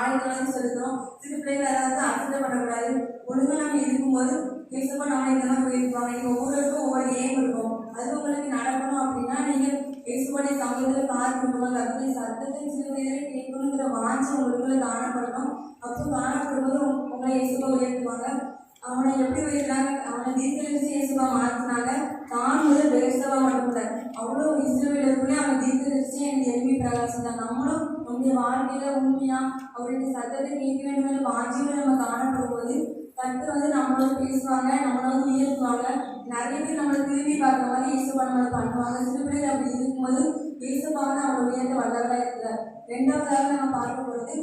ஆயுதம் செலுத்தணும். சிறு பிள்ளைகள் அதாவது அசட்டை பண்ணக்கூடாது. ஒழுங்கா நம்ம இருக்கும்போது இயேசுப்பா நம்ம இந்த மாதிரி போயிருப்பாங்க. இப்போ ஒவ்வொருவருக்கும் ஒவ்வொரு ஏம் இருக்கும். அது உங்களுக்கு நடக்கணும் அப்படின்னா நீங்க இயேசுவோடைய சமூகத்தில் காத்திருக்கணும். கர்த்தருடைய சத்தத்தை சிறுவையிலே கேட்கணுங்கிற வாஞ்சை உங்களுக்குள்ள காணப்படணும். அப்போ காணப்படும்போது உங்களை இயேசுப்பா உயர்த்துவாங்க. அவனை எப்படி உயர்த்தாங்க, அவனை தீர்க்கதரிசி இயேசுப்பா மாற்றினாங்க. தான் முதல் பேசவா மட்டும் இல்லை, அவ்வளோ இஸ்ரவேலருக்குள்ளே அவன் தீர்க்கதரிசி எனக்கு எழுப்பி பிரகாசித்தாங்க. நம்மளும் நம்முடைய வாழ்க்கையில உண்மையா அவருடைய சத்தத்தை கேட்க வேண்டும் வாஞ்சியில நம்ம காணப்படும் போது கர்த்தர் வந்து நம்மளோட பேசுவாங்க, நம்மள வந்து உயர்த்துவாங்க. நிறைய பேர் நம்மளை திரும்பி பார்க்குற மாதிரி இயேசுப்பா நம்மளை பண்ணுவாங்க. சில பேர் அப்படி இருக்கும்போது இயேசுப்பா வந்து அவங்களை உயர்த்த வல்லவரா இருக்கிறார். 2வதாக நம்ம பார்க்கும் பொழுது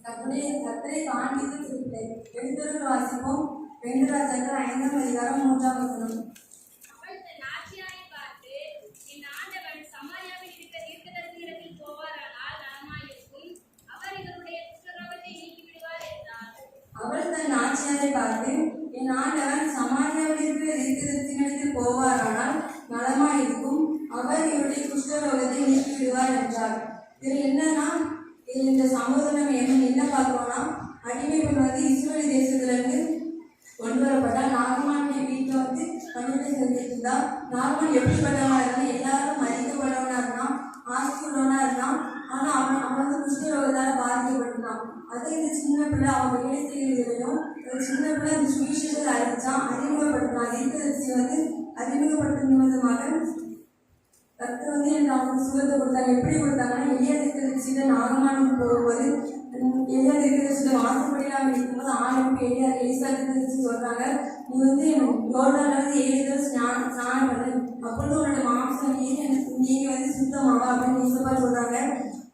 கர்த்தரை காண்பித்து சிறுபிள்ளை எடுத்தவர்கள் வாசிப்போம். 2 ராஜாக்கள் 5ஆம் அதிகாரம் 3ஆம் வசனம். அவள் தன் ஆட்சியாரை பார்த்து, என் ஆண்டவன் சமாரியாவில் இருக்கிற தீர்க்கதரிசியிடத்தில் போவாரானால் நலமாயிருக்கும், அவர் இவருடைய குஷ்டரோகத்தை நீக்கிவிடுவார் என்றார். அவள் தன் ஆட்சியாரை பார்த்து, என் ஆண்டவன் சமாரியாவில் இருக்கிற தீர்க்கதரிசியிடத்தில் போவாரானால் நலமாயிருக்கும், அவர் இவருடைய குஷ்டரோகத்தை நீக்கிவிடுவார் என்றார். இது என்னன்னா இந்த சமூகத்தில் நம்ம என்ன பார்க்கிறோம்னா அடிமை பெண் வந்து இஸ்ரேல் தேசத்துல இருந்து கொண்டு வரப்பட்டா நாகமானுடைய வீட்டில் வந்து பணிவிடை செஞ்சுட்டு இருந்தா. நாகமான் எப்படிப்பட்டவனா இருந்தாலும் எல்லாரும் மதிக்கப்பட்டவனா இருந்தான், ஆஸ்தி உள்ளவனா இருந்தான். ஆனா அவன் வந்து குஷ்டரோகத்தால பாதிக்கப்பட்டிருந்தான். அதே இந்த சின்ன பிள்ளை அவன் வேலை செய்யறதுலையும் சின்ன பிள்ளை இந்த சுவிசேஷத்தை அறிவிச்சான், அறிமுகப்படுத்தினான். தீர்க்கதரிசி வந்து அறிமுகப்படுத்தும் விதமாக கர்த்தர் வந்து எனக்கு அவனுக்கு சுகத்தை கொடுத்தாங்க. எப்படி கொடுத்தாங்கன்னா எளியா தீர்க்கதரிசியில நாகமானுக்கு போகும்போது எளியா தீர்க்கதரிசியில வாசப்படியாக இருக்கும்போது ஆளுக்கு எலிசா தீர்க்கதரிசி சொல்றாங்க, நீ வந்து யோர்தான்ல வந்து 7 தடவை ஸ்நானம் பண்ணு, அப்பொழுது உன்னோட மாம்சம் நீங்க வந்து சுத்தமாவா அப்படின்னு இயேசுப்பா சொல்றாங்க.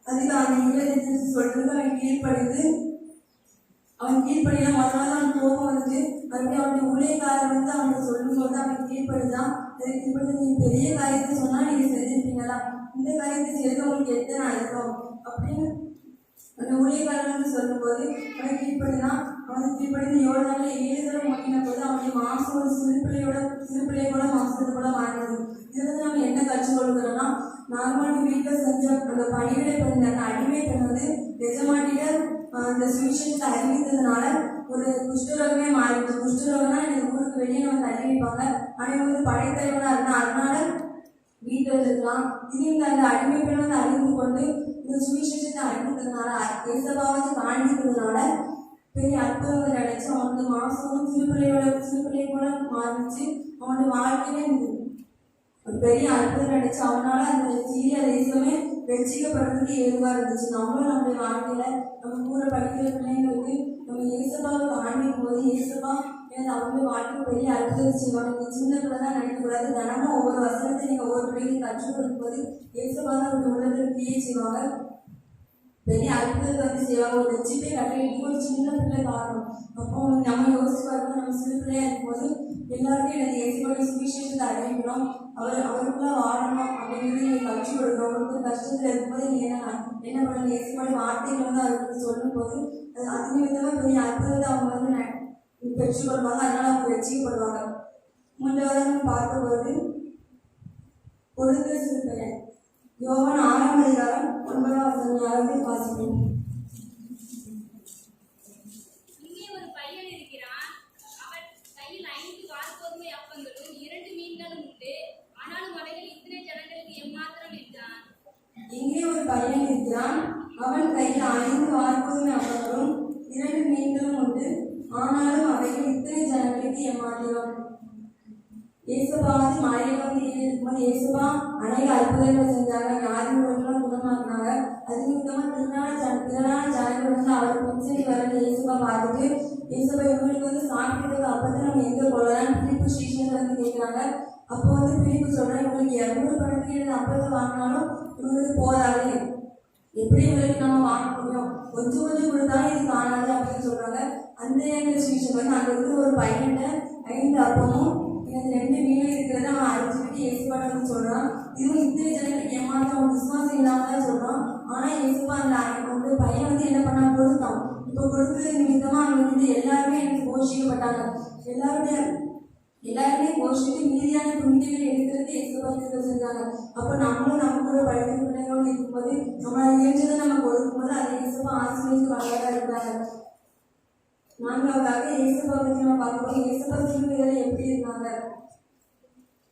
அதுக்கு அந்த எளியா தீர்க்கதரிசி சொல்றதுக்கு அவன் கீழ்ப்படியா முதல்ல அவன் கோபம் வந்து மறுபடியும் அவனுடைய ஊழியக்காரர் வந்து அவனுக்கு சொல்லும்போது அவன் கீழ்ப்படிதான். இப்படி நீ பெரிய காரியத்தை சொன்னா நீங்க செஞ்சிருப்பீங்களா, இந்த காரியத்தை செய்து உங்களுக்கு எத்தனை அழுத்தம் அப்படின்னு அந்த ஊழியக்காரன் வந்து சொல்லும்போது அவன் கீழ்ப்படிதான். அவனுக்கு கீழ்ப்படி யோர்தான்ல 7 தடவை முட்டின போது அவனுடைய மாம்சம் ஒரு சிறுபிள்ளைய கூட மாம்சத்தை கூட மாறினது. இது வந்து நம்ம என்ன கற்றுக்கொள்கிறோம்னா நாகமான் வீட்டில் செஞ்ச அந்த பணிவிடை பெண் அந்த அடிமை பெண் வந்து எஜமாட்டிட அந்த சுவிசேஷத்தை அறிவித்ததுனால ஒரு குஷ்டரோகமே மாறிடுது. குஷ்டரோகம்னா எனக்கு ஊருக்கு வெளியே நம்ம தள்ளி வைப்பாங்க. ஆனால் வந்து படைத்தலைவனா இருந்தா அதனால வீட்டில் இருக்கலாம். இது அந்த அடிமை பெண் வந்து அறிந்து கொண்டு இந்த சுவிசேஷத்தை அறிவித்ததுனால இயேசுவாவை காண்பித்ததுனால பெரிய அற்புதங்கள் நினைச்சு அவனுக்கு மாசமும் சிறுபிள்ளையை கூட மாறிச்சு. அவனுடைய வாழ்க்கையில ஒரு பெரிய அற்புதம் நினைச்சு அவனால அந்த சீரிய தேசமே வெற்றிக்கப்படுறதுக்கு ஏதுவா இருந்துச்சு. நம்மளும் நம்முடைய வாழ்க்கையில நம்ம கூட படிக்கிற பிள்ளைங்களுக்கு நம்ம இயேசுப்பாவை காண்பிக்கும் போது இயேசுப்பா எனக்கு அவங்களுடைய வாழ்க்கை பெரிய அற்புதம் செய்வாங்க. நீங்க சின்ன பிள்ளை தான் நினைக்கக்கூடாது. தினமும் ஒவ்வொரு வசனத்தை நீங்க ஒவ்வொரு பிள்ளைங்க கற்றுக் கொடுக்கும் போது இயேசுப்பா தான் அவருடைய உள்ளத்தில் கிரியை செய்வாங்க. பெரிய அற்புதத்தை வந்து செய்வாங்க. ஒரு லட்சமே கட்டிட்டு ஒரு சின்ன பிள்ளை காரணம். அப்போ நம்ம யோசிச்சு பார்க்கணும், நம்ம சிறு பிள்ளையா இருக்கும்போது எல்லாருமே எனக்கு இயேசுவோட சுவிசேஷத்தை அறிவிக்கணும், அவருக்குள்ள வாழணும் அப்படிங்கிறது நீங்கள் கற்றுக் கொடுக்கணும். அவருக்கு கஷ்டத்தில் இருக்கும்போது நீங்கள் என்ன பண்ணணும், இயேசுவோட வார்த்தைகள் வந்து அவருக்கு சொல்லும் போது அது விதமாக பெரிய அற்புதத்தை அவங்க வந்து பெற்றுக்கொள்வாங்க. அதனால அவங்க ரட்சிக்கப்படுவாங்க. மூன்றாவது பார்க்கும்போது கொடுக்கிற சிறு பையன் யோவான் 6ஆம் அதிகாரம் 9ஆம் வசனம் யாராவது வாசிக்கணும். இங்கே ஒரு பையன் இருக்கிறான். அவன் கையில் 5 வார்கோதுமை அப்பங்களும் 2 மீன்களும் உண்டு. ஆனாலும் அவைகள் இத்தனை ஜனங்களுக்கு எம்மாத்திரம் என்றான். இங்கே ஒரு பையன் இருக்கிறான். அவன் கையில் 5 வார்கோதுமை அப்பங்களும் 2 மீன்களும் உண்டு. ஆனாலும் அவைகள் இத்தனை ஜனங்களுக்கு எம்மாத்திரம். இயேசுபா வந்து மலையில வந்து இருக்கும்போது இயேசுபா அநேக அற்புதங்கள் செஞ்சாங்க. வியாதிகளெல்லாம் குணமாக்குனாங்க. அது நிமித்தமா திரளான ஜனங்கள் வந்து அவர் முன்செடி வரது இயேசுபா பார்த்துட்டு இயேசுபா இவங்களுக்கு வந்து சாப்பிட்டதுக்கு அப்பதான் நம்ம எங்க போகலாம் பிலிப்பு ஸ்டேஷன்ல வந்து கேட்கிறாங்க. அப்போ வந்து பிலிப்பு சொல்றேன், இவங்களுக்கு 200 பணத்துக்கு அப்பத்தை வாங்கினாலும் இவங்களுக்கு போதாது, எப்படி இவங்களுக்கு நம்ம வாங்க முடியும், கொஞ்சம் கொஞ்சம் கொடுத்தாலும் இது காணாது அப்படின்னு சொல்றாங்க. அந்த ஸ்டேஷன் வந்து அங்க இருந்து ஒரு பையன்கிட்ட 5 அப்பமும் 2 மீன் இருக்கிறத அவன் அடிச்சுக்கிட்டு இயேசுபாட வந்து சொல்றான். இதுவும் இத்தனை ஜனங்களுக்கு ஏமாற்றம் விசுவாசம் இல்லாம தான் சொல்றான். ஆனா இயேசுபா அந்த பையன் வந்து என்ன பண்ணா கொடுத்தான். இப்போ கொடுத்தது நிமித்தமா அங்க வந்து எல்லாருமே எனக்கு போஷிக்கப்பட்டாங்க. எல்லாருமே போஷிட்டு மீதியான துணிகளை எடுக்கிறது இயேசுபா செஞ்சாங்க. அப்போ நம்மளும் நம்ம கூட படிக்கிற பிள்ளைங்களோடு இருக்கும்போது நம்மளால இயன்றதை நம்ம கொடுக்கும்போது அதை இயேசுபா ஆசீர்வதித்து வளர்ந்தா இருக்கிறாங்க. 4ஆவதாக இயேசுபா பற்றி நம்ம பார்க்கும்போது இயேசுபா சிலுவையில எப்படி இருந்தாங்க.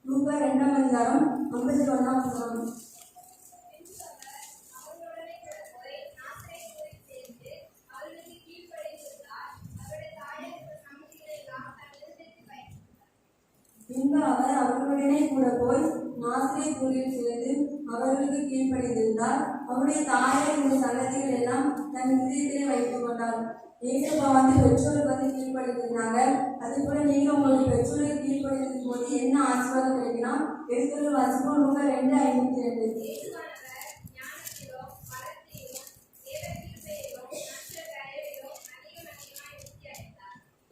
லூக்கா 2ஆம் அதிகாரம் 51ஆம் வசனம். பின்பு அவர் அவர்களுடனே கூட போய் நாசரேத்தூரில் சேர்ந்து அவர்களுக்கு கீழ்ப்படிந்திருந்தார். அவருடைய தாயார் இந்த சங்கதிகள் எல்லாம் தன் இதயத்திலே வைத்துக் கொண்டார். இயேசுபா வந்து பெற்றோருக்கு வந்து கீழ்ப்படிந்திருந்தாங்க. அதே போல நீங்க உங்களுடைய பெற்றோருக்கு கீழ்ப்படிந்திருக்கும் போது என்ன ஆசீர்வாதம் கிடைக்குன்னா எடுத்துள்ள வாசிப்போம். லூக்கா 2:52.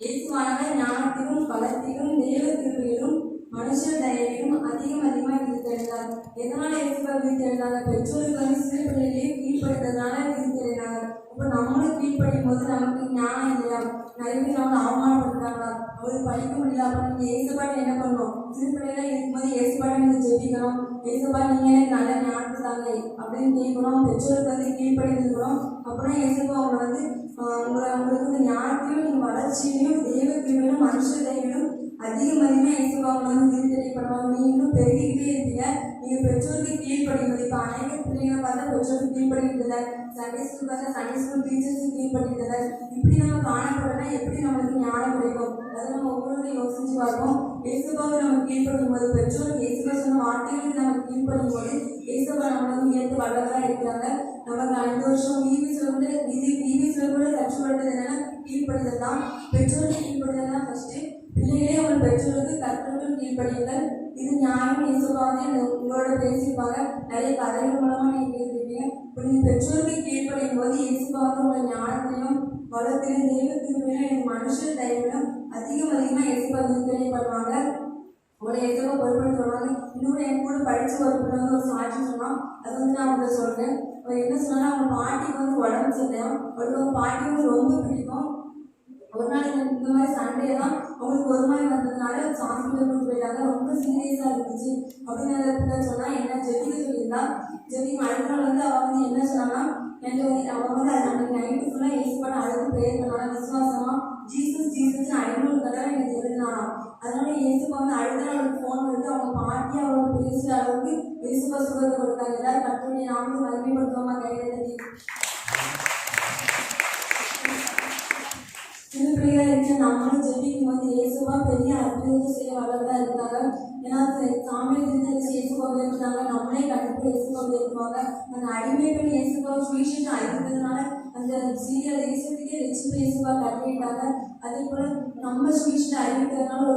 இயேசுவானவர் ஞானத்திலும் பலத்திலும் தேவ கிருபையிலும் மனுஷர் தயவிலும் அதிகமாக விதித்தெழுந்தார். எதனால இயேசுபா விதித்தெழுந்தாங்க? பெற்றோருக்கு வந்து சிறு பிள்ளைகளே கீழ்ப்படுத்ததுனால விதித்தெழுந்தாங்க. அப்போ நம்மளும் கீழ்ப்படியும் போது நமக்கு ஞானம் இல்லையா, நிறைய பேர் நம்மளை அவமானப்படுத்துறாங்களா, அவங்களுக்கு படிக்க முடியல. அப்போ நம்ம இயேசுபாட்டை என்ன பண்ணணும், சிறு பிள்ளைகளா இருக்கும்போது இயேசுபாட்டை நீங்கள் ஜெபிக்கணும். இயேசுபா நீங்க எனக்கு நல்ல ஞானத்தை தாங்க அப்படின்னு கேட்கணும். பெற்றோருக்கு வந்து கீழ்ப்படிந்திருக்கணும். அப்புறம் இயேசுபா அவங்க வந்து உங்களுக்கு வந்து ஞானத்திலும் நீங்கள் வளர்ச்சியிலையும் தெய்வ கிருபையிலும் மனுஷ தெய்விலும் அதிகமாக இயேசுபா அவங்க வந்து விருந்தளிப்படுவாங்க. நீங்களும் பெருகிக்கிட்டே இருப்பீங்க. நீங்கள் பெற்றோருக்கு கீழ்ப்படிக்கிறது. இப்போ அநேக பிள்ளைங்களை பார்த்தா பெற்றோருக்கு கீழ்ப்படிக்கிறதில்ல, சண்டே ஸ்கூல் பார்த்தா சண்டே ஸ்கூல் டீச்சர்ஸுக்கு கீழ்ப்படிக்கிறதில்ல. இப்படி நம்ம காணப்படனா எப்படி நம்மளுக்கு ஞானம் கிடைக்கும்? அதை நம்ம ஒவ்வொருவரையும் யோசிச்சு பார்ப்போம். இயேசுபாவை நம்ம கீழ்ப்படும் போது பெற்றோருக்கு இயேசுபா சொன்ன வார்த்தைகளுக்கு நம்ம கீழ்ப்படும் போது இயேசுபா நம்மளை வந்து ஏற்று வல்லவராக இருக்கிறாங்க. நமக்கு 5 வருஷம் ஈவிஸ்ல கூட கற்றுக்கொடுத்தது என்னன்னா கீழ்ப்படுதல் தான். பெற்றோருக்கு கீழ்ப்படுதல் தான் ஃபர்ஸ்ட். பிள்ளைகளே உங்கள் பெற்றோருக்கு கற்றோருக்கு கீழ்ப்படியுங்கள். இது நியாயம். இயேசுபா வந்து உங்களோட பேசியிருப்பாங்க. நிறைய கதைகள் மூலமா நீங்க கேட்டிருப்பீங்க. இப்போ நீங்க பெற்றோருக்கு கீழ்ப்படியும் போது இயேசுபா வந்து உங்களை ஞானத்திலையும் வளத்திலும் தெய்வத்திலும் எனக்கு மனுஷர் தயவிலும் அதிகமாக இயேசுபா விருந்தளிப்படுவாங்க. உங்களை இயேசுபா பொறுப்புன்னு சொல்லுவாங்க. இன்னொரு என் கூட படிச்சு ஒரு பிள்ளை வந்து ஒரு சாட்சி சொன்னா அது வந்து நான் உங்களை சொல்றேன். என்ன சொன்னா அவங்க பாட்டிக்கு வந்து உடம்பு சரியில்லையா, அவங்க பாட்டி வந்து ரொம்ப பிடிக்கும். ஒரு நாள் இந்த மாதிரி சண்டே தான் அவங்களுக்கு ஒரு மாதிரி வந்ததுனால ஹாஸ்பிட்டல் கொண்டு போயிட்டாங்க. ரொம்ப சீரியஸா இருந்துச்சு அப்படின்னு சொன்னா என்ன ஜெபிக்க சொல்லியிருந்தா. ஜெபிக்கு அடுத்த நாள் வந்து அவ வந்து என்ன சொன்னாங்கன்னா அவன் வந்து அன்னைக்கு நைட்டு ஃபுல்லா இயேசுபாட அழுது ப்ரேயர் பண்ணாங்க. விசுவாசமா ஜீசஸ் ஜீசஸ் 500 தடவை எனக்கு எழுதினாலாம். அதனால இயேசுபா வந்து அடுத்த நாள் அவளுக்கு ஃபோன் வந்து அவங்க பாட்டி அவளோட பேசுகிற அளவுக்கு இயேசுபா சுகத்தை கொடுத்தாங்க. எல்லாரும் கற்றுடைய நாமத்தை மகிமைப்படுத்துவோமா கையெழுதி. சிறு பிள்ளைகளா இருக்க நம்மளும் ஜெபிக்கும் போது இயேசுபா பெரிய அற்புதத்தை செய்ய வல்லவரா இருக்காங்க. ஏன்னா சாமியை திருத்தரிச்சு இயேசுபா உயர்த்துனாங்க. நம்மளே கண்டிப்பாக இயேசுபா உயர்த்துவாங்க. அந்த அடிமை பெண் இயேசுபா சுவிசேஷம் அறிந்ததுனால அந்த சீரிய தேசத்துக்கே ரட்சிப்பு இயேசுபா கட்டிட்டாங்க. அதே போல நம்ம சுவிசேஷம் அறிவிக்கிறதுனால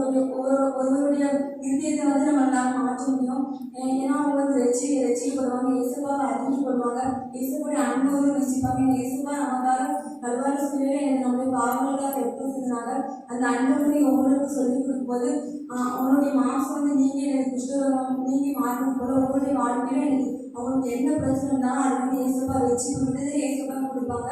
ஒருவருடைய இருதயத்தை வந்து நம்மளால மாற்ற முடியும். ஏன்னா அவங்க வந்து ரட்சிக்கப்படுவாங்க. இயேசுபாவை அறிவிக்கப்படுவாங்க. இயேசுபுடைய அன்பு யோசிப்பாங்க. இயேசுப்பா நமக்காக கல்வாரி சிலுவையில எனக்கு நம்முடைய பாவங்களுக்காக எடுத்து செஞ்சாங்க. அந்த அன்புகளை ஒவ்வொருவருக்கும் சொல்லிக் கொடுக்கும்போது அவனுடைய மாம்சம் வந்து நீங்க எனக்கு குஷ்டரோகம் நீங்க மாற்றம் போல உங்களுடைய வாழ்க்கையில எனக்கு அவங்களுக்கு என்ன பிரச்சனை இருந்தாலும் அது வந்து இயேசுப்பா வச்சு விடுதலை இயேசுப்பா கொடுப்பாங்க.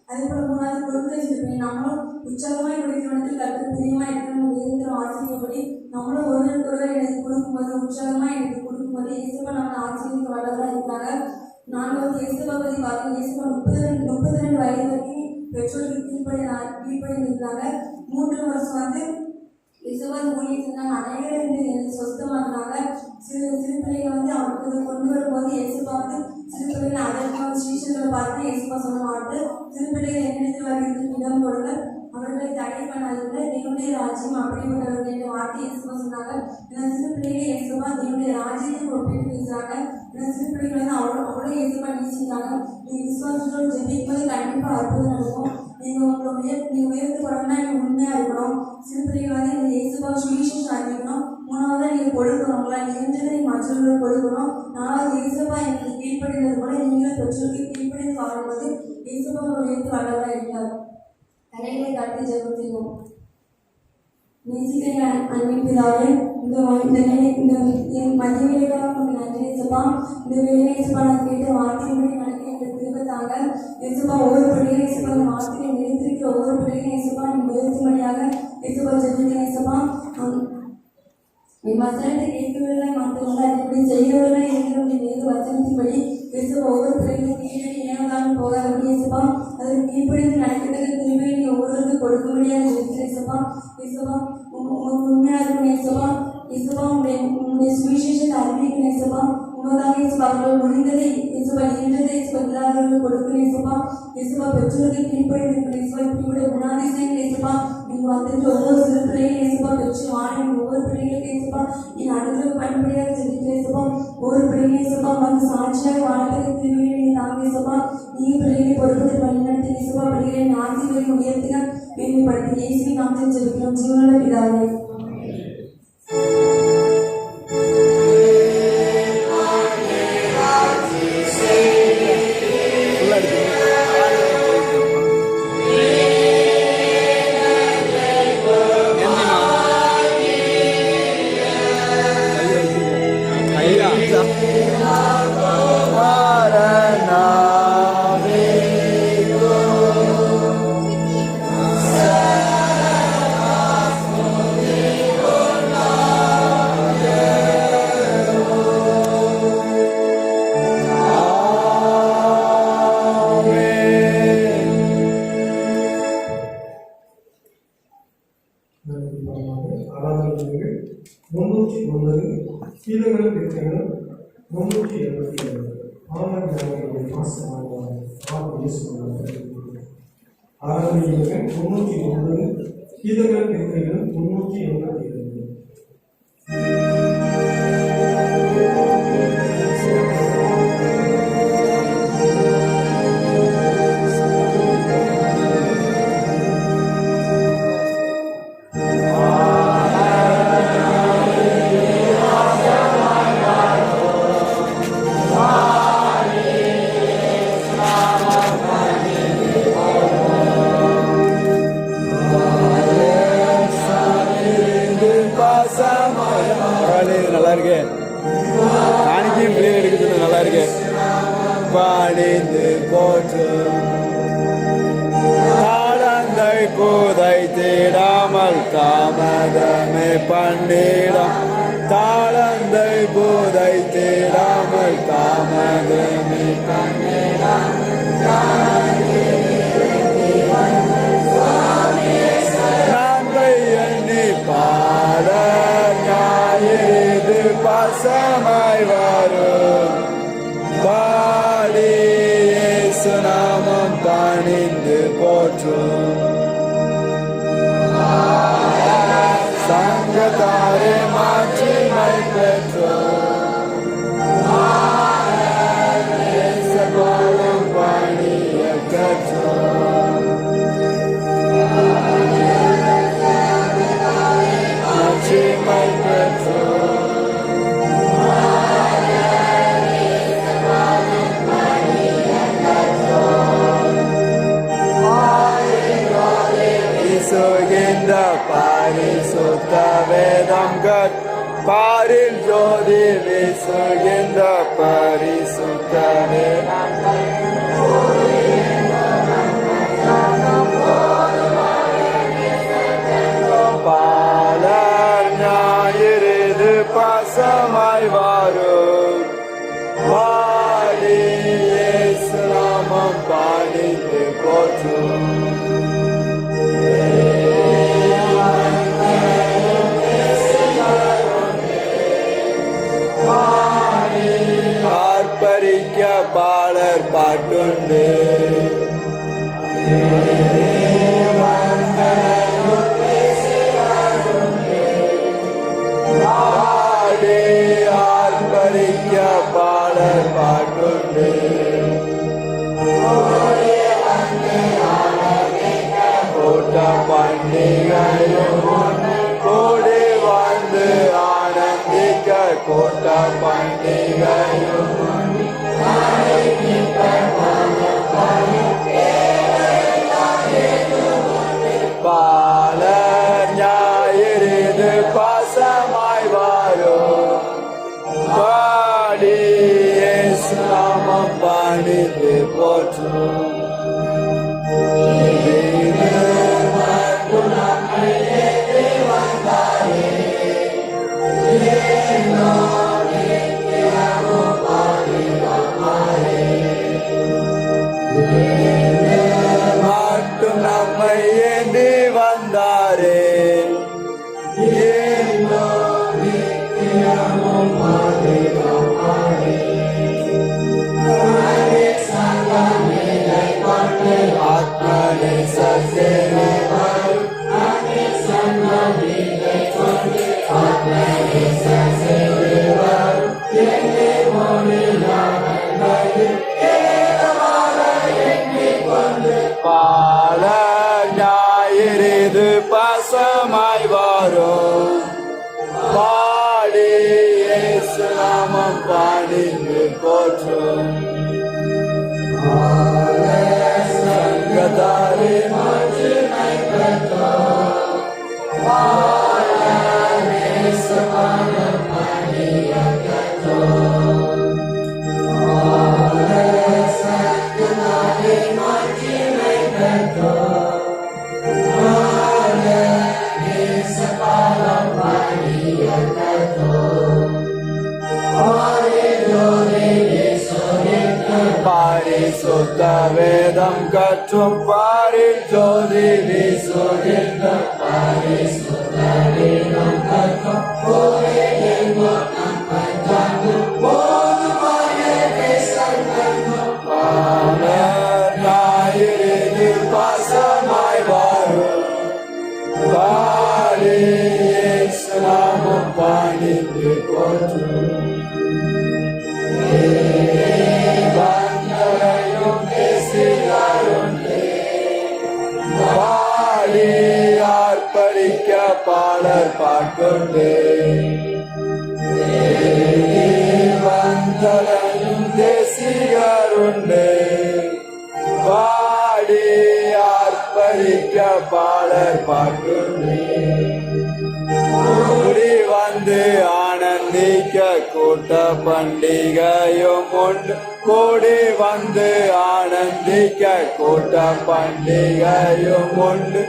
அதே போல மூணாவது கொடுத்து வச்சிருப்பேன். நம்மளும் உற்சாகமாய் குடிக்கிறவனுக்கு கற்று பிரியமா இருக்கணும் நிரந்தரம் ஆசிரியப்படி நம்மளும் ஒருவருக்கொருவர் எனக்கு கொடுக்கும்போது உற்சாகமா எனக்கு கொடுக்கும்போது இயேசுப்பா நம்ம ஆசிரியருக்கு வளர்தான் இருக்காங்க. நான்காவது இயேசுப்பா பற்றி பார்க்க இயேசுப்பா 32 வயது வரைக்கும் பெற்றோருக்கு கீழ்ப்படி நிற்கிறாங்க. 3 வருஷம் வந்து இயேசுப்பா ஊழியம் செஞ்சாங்க. அனைவரும் வந்து எனக்கு சொந்தமாக்குறாங்க. சிறு பிள்ளைங்க வந்து அவருக்கு கொண்டு வரும்போது இயேசுப்பா வந்து சிறு பிள்ளைங்க அதற்கான சீசர்களை பார்த்து இயேசுப்பா சொன்ன வார்த்தை சிறு பிள்ளைகள் என்னிடத்தில் வருகிறது இடம் கொடுங்க அவர்களை தடை பண்ணாதீங்க தேவனுடைய ராஜ்யம் அப்படிப்பட்டவர்கள் என்ற வார்த்தை இயேசுப்பா சொன்னாங்க. ஏன்னா சிறு பிள்ளைகளை இயேசுப்பா தேவனுடைய ராஜ்யத்துக்கு ஒப்பிட்டு பேசுறாங்க. ஏன்னா சிறு பிள்ளைகள் வந்து அவ்வளோ இயேசுப்பா நேசிக்கிறாங்க. நீங்க விசுவாசத்தோடு ஜெபிக்கும் போது கண்டிப்பா அற்புதம் நடக்கும். நீங்க உயர்த்து படம்னா நீங்க உண்மையா இருக்கணும். சிறு பிள்ளைகள் வந்து நீங்க இயேசுப்பா சுவிசேஷம் அறிவிக்கணும். மூணாவது நீங்க கொடுக்கணுங்களா நினைஞ்சதை நீங்க மற்றவர்களுக்கு கொடுக்கணும். நாலாவது இயேசுப்பா எனக்கு கீழ்படினது போல நீங்களும் பெற்றோருக்கு கீழ்படிந்து வாழும்போது இயேசுப்பா உயர்த்து வளர்வா இருக்காது. கரைகளை காட்டி ஜெபம் செய்வோம். நேசிக்கிற அன்பின் பிதாவே இந்த மதிய வேலைக்காக உங்களுக்கு நன்றி இயேசுப்பா. இந்த வேலையை இயேசுப்பா நான் கேட்ட வார்த்தைகளை நடக்க எங்களுக்கு திரும்பத்தாங்க இயேசுப்பா. ஒவ்வொரு பிள்ளைகளும் இயேசுப்பா அந்த வார்த்தையை நினைத்திருக்கிற ஒவ்வொரு பிள்ளைகளும் இயேசுப்பா நீங்க உயர்த்தும்படியாக இயேசுப்பா ஜெபிக்கிறேன் இயேசுப்பா. என் வசனத்தை கேட்கவில்லை மாற்றவங்க இப்படி செய்கிறவர்கள் எங்களுடைய வேறு வசனத்தின்படி இயேசுப்பா ஒவ்வொரு பிள்ளைகளும் கீழே ஏனோதாலும் போகாதபடி இயேசுப்பா அதற்கு கீழ்ப்படிந்து நடக்கிறதுக்கு திரும்பி நீங்க ஒவ்வொருவருக்கு கொடுக்கும்படியாக இயேசுப்பா. இயேசுப்பா உண்மையாக இருக்கும் இயேசுப்பா. இயேசுப்பா உங்களுடைய சுவிசேஷத்தை அறிவிக்கணும் இயேசுப்பா. உண்மைதாக இயேசுப்பா அவர்கள் முடிந்ததை இயேசுப்பா நின்றதை இயேசுப்பா இல்லாதவர்கள் கொடுக்கணும் இயேசுப்பா. இயேசுப்பா பெற்றோர்கள் கீழ்ப்படிந்து இயேசுப்பா இப்படி குணாதிசயங்கள் இயேசுப்பா நீங்க வந்துட்டு ஒவ்வொரு சிறு பிள்ளைகளும் இயேசுப்பா பெற்று வாழ ஒவ்வொரு பிள்ளைகளுக்கு இயேசுப்பா நீங்க அடுத்த படிப்படியாக செஞ்சுட்டு இயேசுப்பா ஒவ்வொரு பிள்ளைகளும் இயேசுப்பா வந்து சாட்சியாக வாழ்க்கைக்கு திரும்பி நீங்க தாங்க இயேசுப்பா. நீங்க பிள்ளைகளை பொறுப்பதை வழிநடத்தி இயேசுப்பா பிள்ளைகளை ஆசிரியரை உயர்த்தின மேம்படுத்தி இயேசுவை நாம் ஜெபிக்கிறோம் ஜீவனுள்ள பிதாவே. ஆராதனைகள் 309 கீதங்கள் கிருத்தங்கள் 382 ஆராதனை மாசமாக ஆராதனைகள் 309 கீதங்கள் கிருத்தங்கள் 382. நல்லா இருக்கு. காணிக்கையும் பிள்ளைகள் எடுக்கிறது நல்லா இருக்கு. பாணிந்து போற்று தாளந்தை போதை தேடாமல் தாமதமே பண்ணிடம் தாளந்தை போதை தேடாமல் தாமதமே பண்ணிடம் நான்கை எண்ணி பாட ஞாயிறு பாசமாய் வரும் பாடி இயேசு நாமம் பணிந்து போற்றும் சங்கத்தாரே மாட்சிமை பெற்றோம் பணிய கற்றோம் மாட்சிமை பெற்றோம் Oh கொண்ட பரிசுத்தரே பாலர் ஞாயிறு பாசமாய் வாரும் பாடி இயேசு நாமம் பாடித்து போற்றும் ஆர்ப்பரிக்க பாலர் பாட்டுண்டு பாடி ஆர்ப்பரிக்க பாலர் பாட்டுண்டு கூட்ட பண்டிகையும் கூடி வந்து ஆனந்திக்க கூட்ட பண்டிகையும் பாலர் ஞாயிறு பாசமாய் வாரும் பாடி இயேசு நாமம் பாடித்து போற்றும் மட்டும் நம்மை ஏந்தி வந்தாரே ஆத்மனே சசேவே பாலர் ஞாயிறு பாசமாய் வாரும் பாடி இயேசு நாமம் பாடித்து போற்றும் சங்கதாரே மாற்றினை பெற்றோர் பாலர் இயேசு நாமம் பாடிய கற்றோர் பாலர் சங்கதாரே மாற்றினை பெற்றோர் பாலர் இயேசு நாமம் பாடிய கற்றோர் பாரிசுத்த வேதம் கற்றும் பாரில் ஜோதி வீசுகின்ற பாரிசுத்த வேதம் கற்றும் பாலர் ஞாயிறு பாசமாய் வாரும் பாடி இயேசு நாமம் பாடித்து போற்றும் பாடி ஆர்ப்பரிக்க பாலர் பாட்டுண்டு வந்தலையும் தேசிகருண்டு பாடி ஆர்ப்பரிக்க பாலர் பாட்டுண்டு கூடி வந்து ஆனந்திக்க கூட்ட பண்டிகையும் உண்டு கூடி வந்து ஆனந்திக்க கூட்ட பண்டிகையும் உண்டு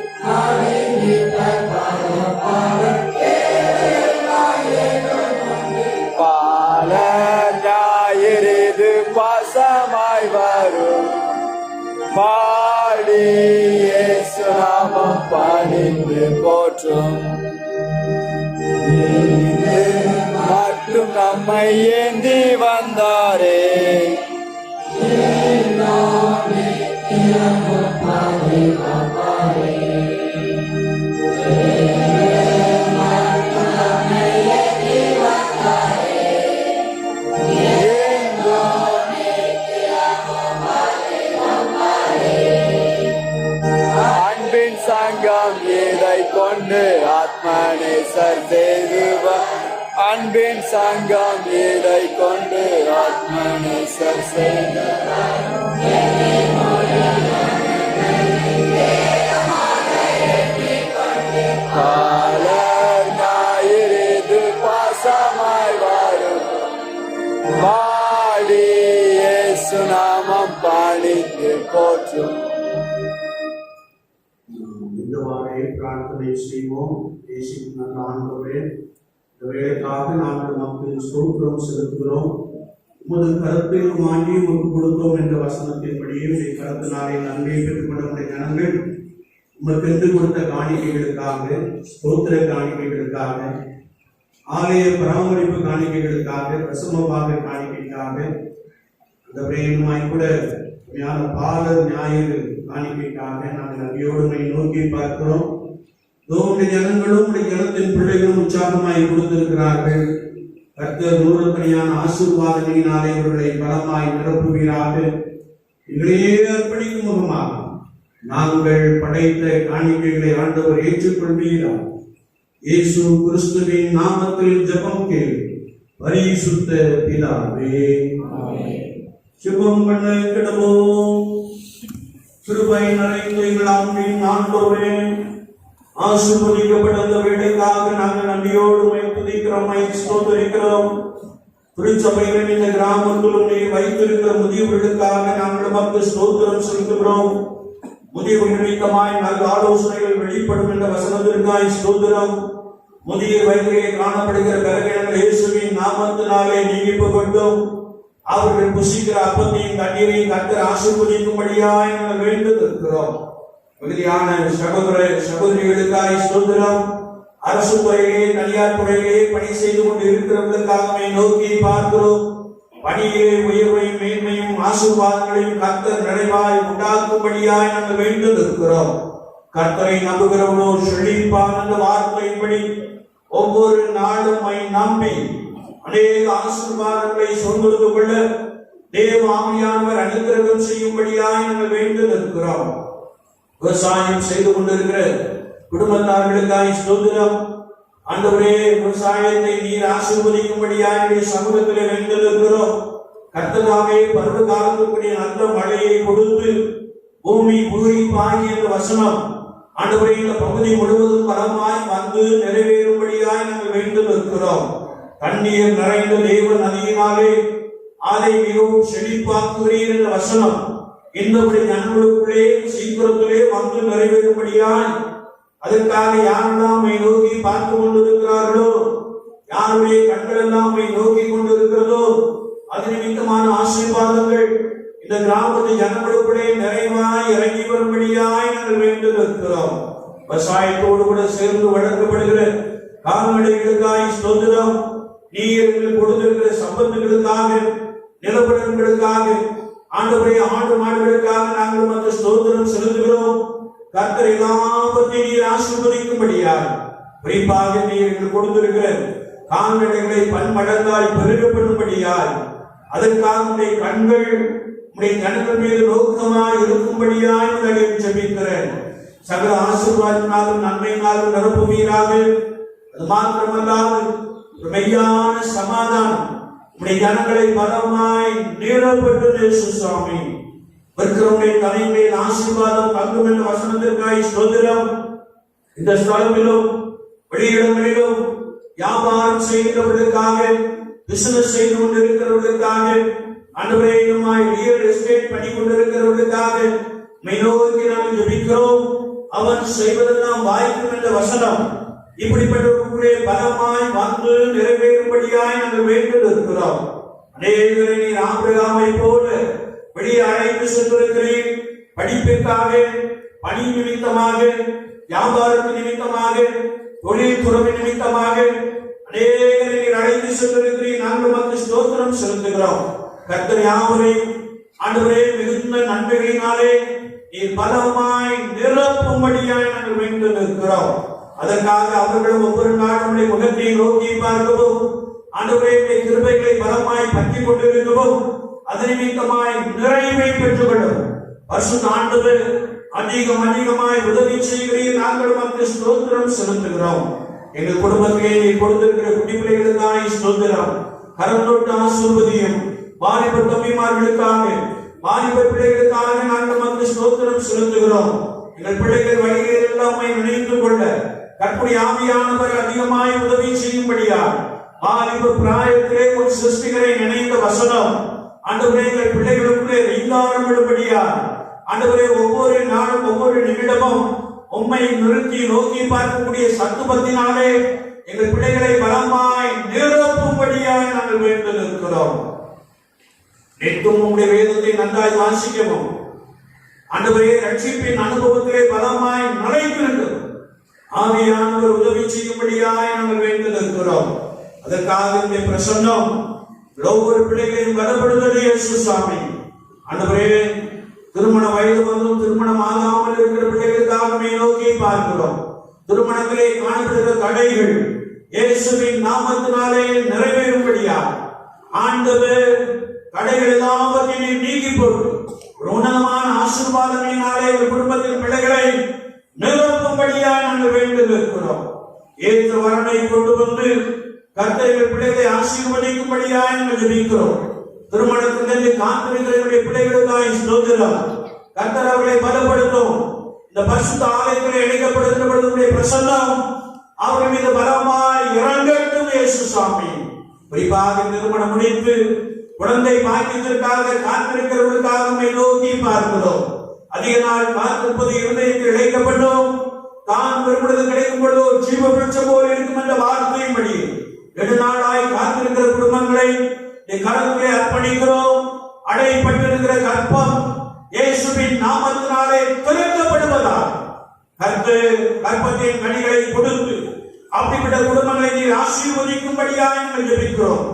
பாலர் ஞாயிறு பாசமாய் வரும் பாடி இயேசு நாமம் பாடித்து போற்றும் மட்டும் நம்மை ஏந்தி வந்தாரே அன்பின் சங்கம் இதை கொண்டு ஆத்மநேசர் செய்துவார் அன்பின் சங்கம் இதை கொண்டு ஆத்மநேசர் செய்துவார் பாலர் ஞாயிறு பாசமாய் வாரும் பாடி இயேசு நாமம் பாடித்து போற்றும். இந்த வாரை பிரார்த்தனை செய்வோம். இயேசுவின் நல்ல ஆண்டவரே, இந்த வேலைக்காக நாங்கள் நமக்கு ஸ்தோத்திரம் செலுத்துகிறோம். உமது கருத்தில் வாங்கி ஒப்பு கொடுத்தோம் என்ற வசனத்தின்படியே உடைய கருத்தினாலே நன்மையை பெற்றுக்கொண்ட ஜனங்கள் உமக்கென்று கொடுத்த காணிக்கைகளுக்காக, ஸ்தோத்திர காணிக்கைகளுக்காக, ஆலய பராமரிப்பு காணிக்கைகளுக்காக, தசமபாக காணிக்கைக்காக, அந்த பிரேமாய் கூட பால ஞாயிறு காணிக்கைக்காக நாங்கள் நபியோடுமை நோக்கி பார்க்கிறோம். உங்களுடைய ஜனங்களும் உடைய ஜனத்தின் பிள்ளைகளும் உற்சாகமாய் கொடுத்திருக்கிறார்கள். கர்த்தர் நூறுத்தனையான ஆசீர்வாதங்களினாலே இவர்களை பலமாய் நிரப்புவீராக. எங்களையே அர்ப்பணிக்கும் முகமாக நாங்கள் படைத்த காணிக்கைகளை ஆண்டவர் ஏற்றுக்கொள்வீராக. இயேசு கிறிஸ்துவின் நாமத்தில் ஜெபம் கேள் பரிசுத்த பிதாவே. ஜெபம் பண்ண கிடவோம். கிருபை நிறைந்த எங்கள் அன்பின் ஆண்டவரே, ஆசீர்வதிக்கப்பட்ட அந்த வேலைக்காக நாங்கள் நன்றியோடு துதிக்கிறோம், ஸ்தோத்திரிக்கிறோம். திருச்சபைகளின் இந்த கிராமத்திலும் நீ வைத்திருக்கிற முதியவர்களுக்காக நாங்கள் நமக்கு ஸ்தோத்திரம் செலுத்துகிறோம். முதியவர்கள் நிமித்தமாய் நல்ல ஆலோசனைகள் வெளிப்படும் என்ற வசனத்திற்காய் ஸ்தோத்திரம். முதிய வயதிலே காணப்படுகிற பலவீனங்கள் இயேசுவின் நாமத்தினாலே நீங்கிப்பட்டும் அவர்கள் புசிக்கிற அப்பத்தையும் தண்ணீரையும் கர்த்தர் ஆசீர்வதிக்கும்படியாய் நாங்கள் வேண்டுகிறோம். மிகுதியான சகோதர சகோதரிகளுக்காய் ஸ்தோத்திரம். அரசு துறையிலே தனியார் துறையிலே பணி செய்து கொண்டு இருக்கிறவர்களுக்காகவே நோக்கி பார்க்கிறோம். பணியிலே உயர்வையும் மேன்மையும் ஆசீர்வாதங்களையும் கர்த்தர் நிறைவாய் உண்டாக்கும்படியாய் நாங்கள் வேண்டுகிறோம். கர்த்தரை நம்புகிறவனோ செழிப்பான் என்ற வார்த்தையின்படி ஒவ்வொரு நாளும் நம்பி அநேக ஆசீர்வாதங்களை சொந்தெடுத்துக் கொள்ள தேவ ஆவியானவர் அனுக்கிரகம் செய்யும்படியாய் நாங்கள் வேண்டுகிறோம். விவசாயம் செய்து கொண்டிருக்கிற குடும்பத்தார்களுக்காய் ஸ்தோத்திரம். ஆண்டவரே, விவசாயத்தை நீர் ஆசீர்வதிக்கும்படியாய் சமூகத்திலே வேண்டுகிறோம். கர்த்தராவே பருவ காலத்துக்குரிய நல்ல மழையை கொடுத்து பூமி பூரிப்பாகி என்ற வசனம் ஆண்டவரே இந்த பகுதி முழுவதும் பலமாய் வந்து நிறைவேறும்படியாய் நாங்கள் வேண்டுகிறோம். தண்ணீர் நிறைந்த தேவ நதியினாலே அதை மிகவும் செழிப்பாக்குகிறீர் என்ற வசனம் இந்த ஜனங்களுக்குள்ளே சீக்கிரத்திலே வந்து நிறைவேறும்படியாய் அதற்காக யாரெல்லாம் நோக்கி பார்த்து கொண்டிருக்கிறார்களோ, யாருடைய கண்கள் எல்லாம் நோக்கி கொண்டிருக்கிறதோ அது நிமித்தமான ஆசீர்வாதங்கள் இந்த கிராமத்து ஜனங்களுக்குள்ளே நிறைவாய் இறங்கி வரும்படியாய் நாங்கள் வேண்டுகிறோம். விவசாயத்தோடு கூட சேர்ந்து வழங்கப்படுகிற கால்நடைகளுக்காய் ஸ்தோத்திரம். நீர் கொடுத்திருக்கிற சம்பத்துகளுக்காக, நிலப்படங்களுக்காக, ஆண்டவரே ஆடு மாடுகளுக்காக நாங்கள் மற்ற ஸ்தோத்திரம் செலுத்துகிறோம். கர்த்தர் எல்லாவற்றையும் நீர் ஆசீர்வதிக்கும்படியாக குறிப்பாக நீர் கொடுத்திருக்கிற கால்நடைகளை பன்மடங்காய் பெருகப்படும்படியாய் அதற்காக உடைய கண்கள் உடைய ஜனங்கள் மீது நோக்கமாய் இருக்கும்படியாய் நான் ஜெபிக்கிறேன். சகல ஆசீர்வாதத்தினாலும் நன்மையினாலும் நிரப்புவீராக. அது மாத்திரமல்லாமல் மெய்யான சமாதானம் உடைய ஜனங்களை பலமாய் நீரப்பட்டு சுவாமி இருக்கிறவனுடைய தலைமையில் ஆசீர்வாதம் தங்கும் என்ற வசனத்திற்காய் ஸ்தோத்திரம். இந்த ஸ்தலத்திலும் வெளியிடங்களிலும் வியாபாரம் செய்கிறவர்களுக்காக, பிசினஸ் செய்து கொண்டிருக்கிறவர்களுக்காக, அன்றையுமாய் ரியல் எஸ்டேட் பண்ணி கொண்டிருக்கிறவர்களுக்காக மெய்நோக்கி நாம் ஜெபிக்கிறோம். அவன் செய்வதெல்லாம் வாய்க்கும் என்ற வசனம் இப்படிப்பட்டவர்களுடைய பலமாய் வந்து நிறைவேறும்படியாய் நாங்கள் வேண்டியிருக்கிறோம். அநேகரை நீர் ஆபிரகாமை போல வெளியே அழைத்து சென்றிருக்கிறேன். படிப்பிற்காக, பணி நிமித்தமாக, வியாபாரத்து நிமித்தமாக, தொழில் துறவு நிமித்தமாக அநேகரை நீர் அழைத்து சென்றிருக்கிறேன். நாங்கள் வந்து ஸ்தோத்திரம் செலுத்துகிறோம். கர்த்தர் யாவரையும் ஆண்டவரே மிகுந்த நன்மைகளினாலே நீர் பலமாய் நிரப்பும்படியாய் நாங்கள் வேண்டியிருக்கிறோம். அதற்காக அவர்களும் ஒவ்வொரு நாளும் முகத்தை நோக்கி பார்க்கவும், ஆண்டவரே கிருபைகளை பலமாய் பற்றி கொண்டிருக்கவும், அது நிமித்தமாய் நிறைவை பெற்றுக் கொள்ளும். பரிசுத்த ஆண்டவர் அதிகமாய் உதவி செய்கிறீர். நாங்கள் மக்கள் ஸ்தோத்திரம் செலுத்துகிறோம். எங்கள் குடும்பத்திலே நீ கொடுத்திருக்கிற குடிப்பிள்ளைகளுக்காய் ஸ்தோத்திரம். கரம் தொட்டு ஆசீர்வதியும். வாலிப தம்பிமார்களுக்காக, வாலிப பிள்ளைகளுக்காக நாங்கள் மக்கள் ஸ்தோத்திரம் செலுத்துகிறோம். எங்கள் பிள்ளைகள் வழிகளில் எல்லாமே நினைத்துக் கொள்ள கற்புடைய ஆவியானவர் அதிகமாய் உதவி செய்யும்படியா வாலிப பிராயத்திலே ஒரு சிருஷ்டிகரை நினைந்த வசனம் ஆண்டவரே எங்கள் பிள்ளைகளுக்குள்ளே ரீங்காரம் விடும்படியா ஆண்டவரே ஒவ்வொரு நாளும் ஒவ்வொரு நிமிடமும் உம்மை நிறுத்தி நோக்கி பார்க்கக்கூடிய சத்துவத்தினாலே எங்கள் பிள்ளைகளை பலமாய் நிரப்பும்படியாய் நாங்கள் வேண்டில் இருக்கிறோம். நிற்கும் உங்களுடைய வேதத்தை நன்றாய் வாசிக்கவும் ஆண்டவரே ரட்சிப்பின் அனுபவத்திலே பலமாய் நடைபெறும் ஆவியானவர் உதவி செய்யும்படியாய் நாங்கள் வேண்டில் இருக்கிறோம். அதற்காக இந்த பிரசன்னம் ஒவ்வொரு பிள்ளைகளையும் பலப்படுத்தல் இயேசு சுவாமி. ஆண்டவரே திருமண வயது வந்தும் திருமணம் ஆகாமல் இருக்கிற பிள்ளைகளுக்காக நோக்கி பார்க்கிறோம். திருமணங்களே காணப்படுகிற தடைகள் இயேசுவின் நாமத்தினாலே நிறைவேறும்படியா ஆண்டவர் தடைகள் எல்லாவற்றையும் நீக்கி போட்டு உன்னதமான ஆசீர்வாதங்களினாலே குடும்பத்தின் பிள்ளைகளை நிரப்பும்படியா நாங்கள் வேண்டில் இருக்கிறோம். ஏற்ற வரனை கொண்டு வந்து கர்த்தர்கள் பிள்ளைகளை ஆசீர்வதிக்கும்படியா நாங்கள் ஜெபிக்கிறோம். திருமணத்திலிருந்து காத்திருக்கிற பிள்ளைகளுக்காய் ஸ்தோத்திரம். கர்த்தர் அவர்களை பலப்படுத்தும். இந்த பரிசுத்த ஆலயத்திலே இணைக்கப்படுகிற பொழுது பிரசன்னம் அவர்கள் மீது பலமாய் இறங்கட்டும் இயேசு சுவாமி. குறிப்பாக திருமணம் முடித்து குழந்தை பாக்கியத்திற்காக காத்திருக்கிறவர்களுக்காக நோக்கி பார்க்கிறோம். அதிக நாள் காத்திருப்பது இருதயத்தில் இழைக்கப்படும். தான் விரும்புவது கிடைக்கும் பொழுது ஒரு ஜீவ விருட்சம் போல் இருக்கும் என்ற வார்த்தையின்படி நெடுநாளாய் காத்திருக்கிற குடும்பங்களை கரத்திலே அர்ப்பணிக்கிறோம். அடைப்பட்டிருக்கிற கற்பம் இயேசுவின் நாமத்தினாலே திறக்கப்படுவதால் கற்பத்தின் கனிகளை கொடுத்து அப்படிப்பட்ட குடும்பங்களை நீர் ஆசீர்வதிக்கும்படியாக நாங்கள் ஜெபிக்கிறோம்.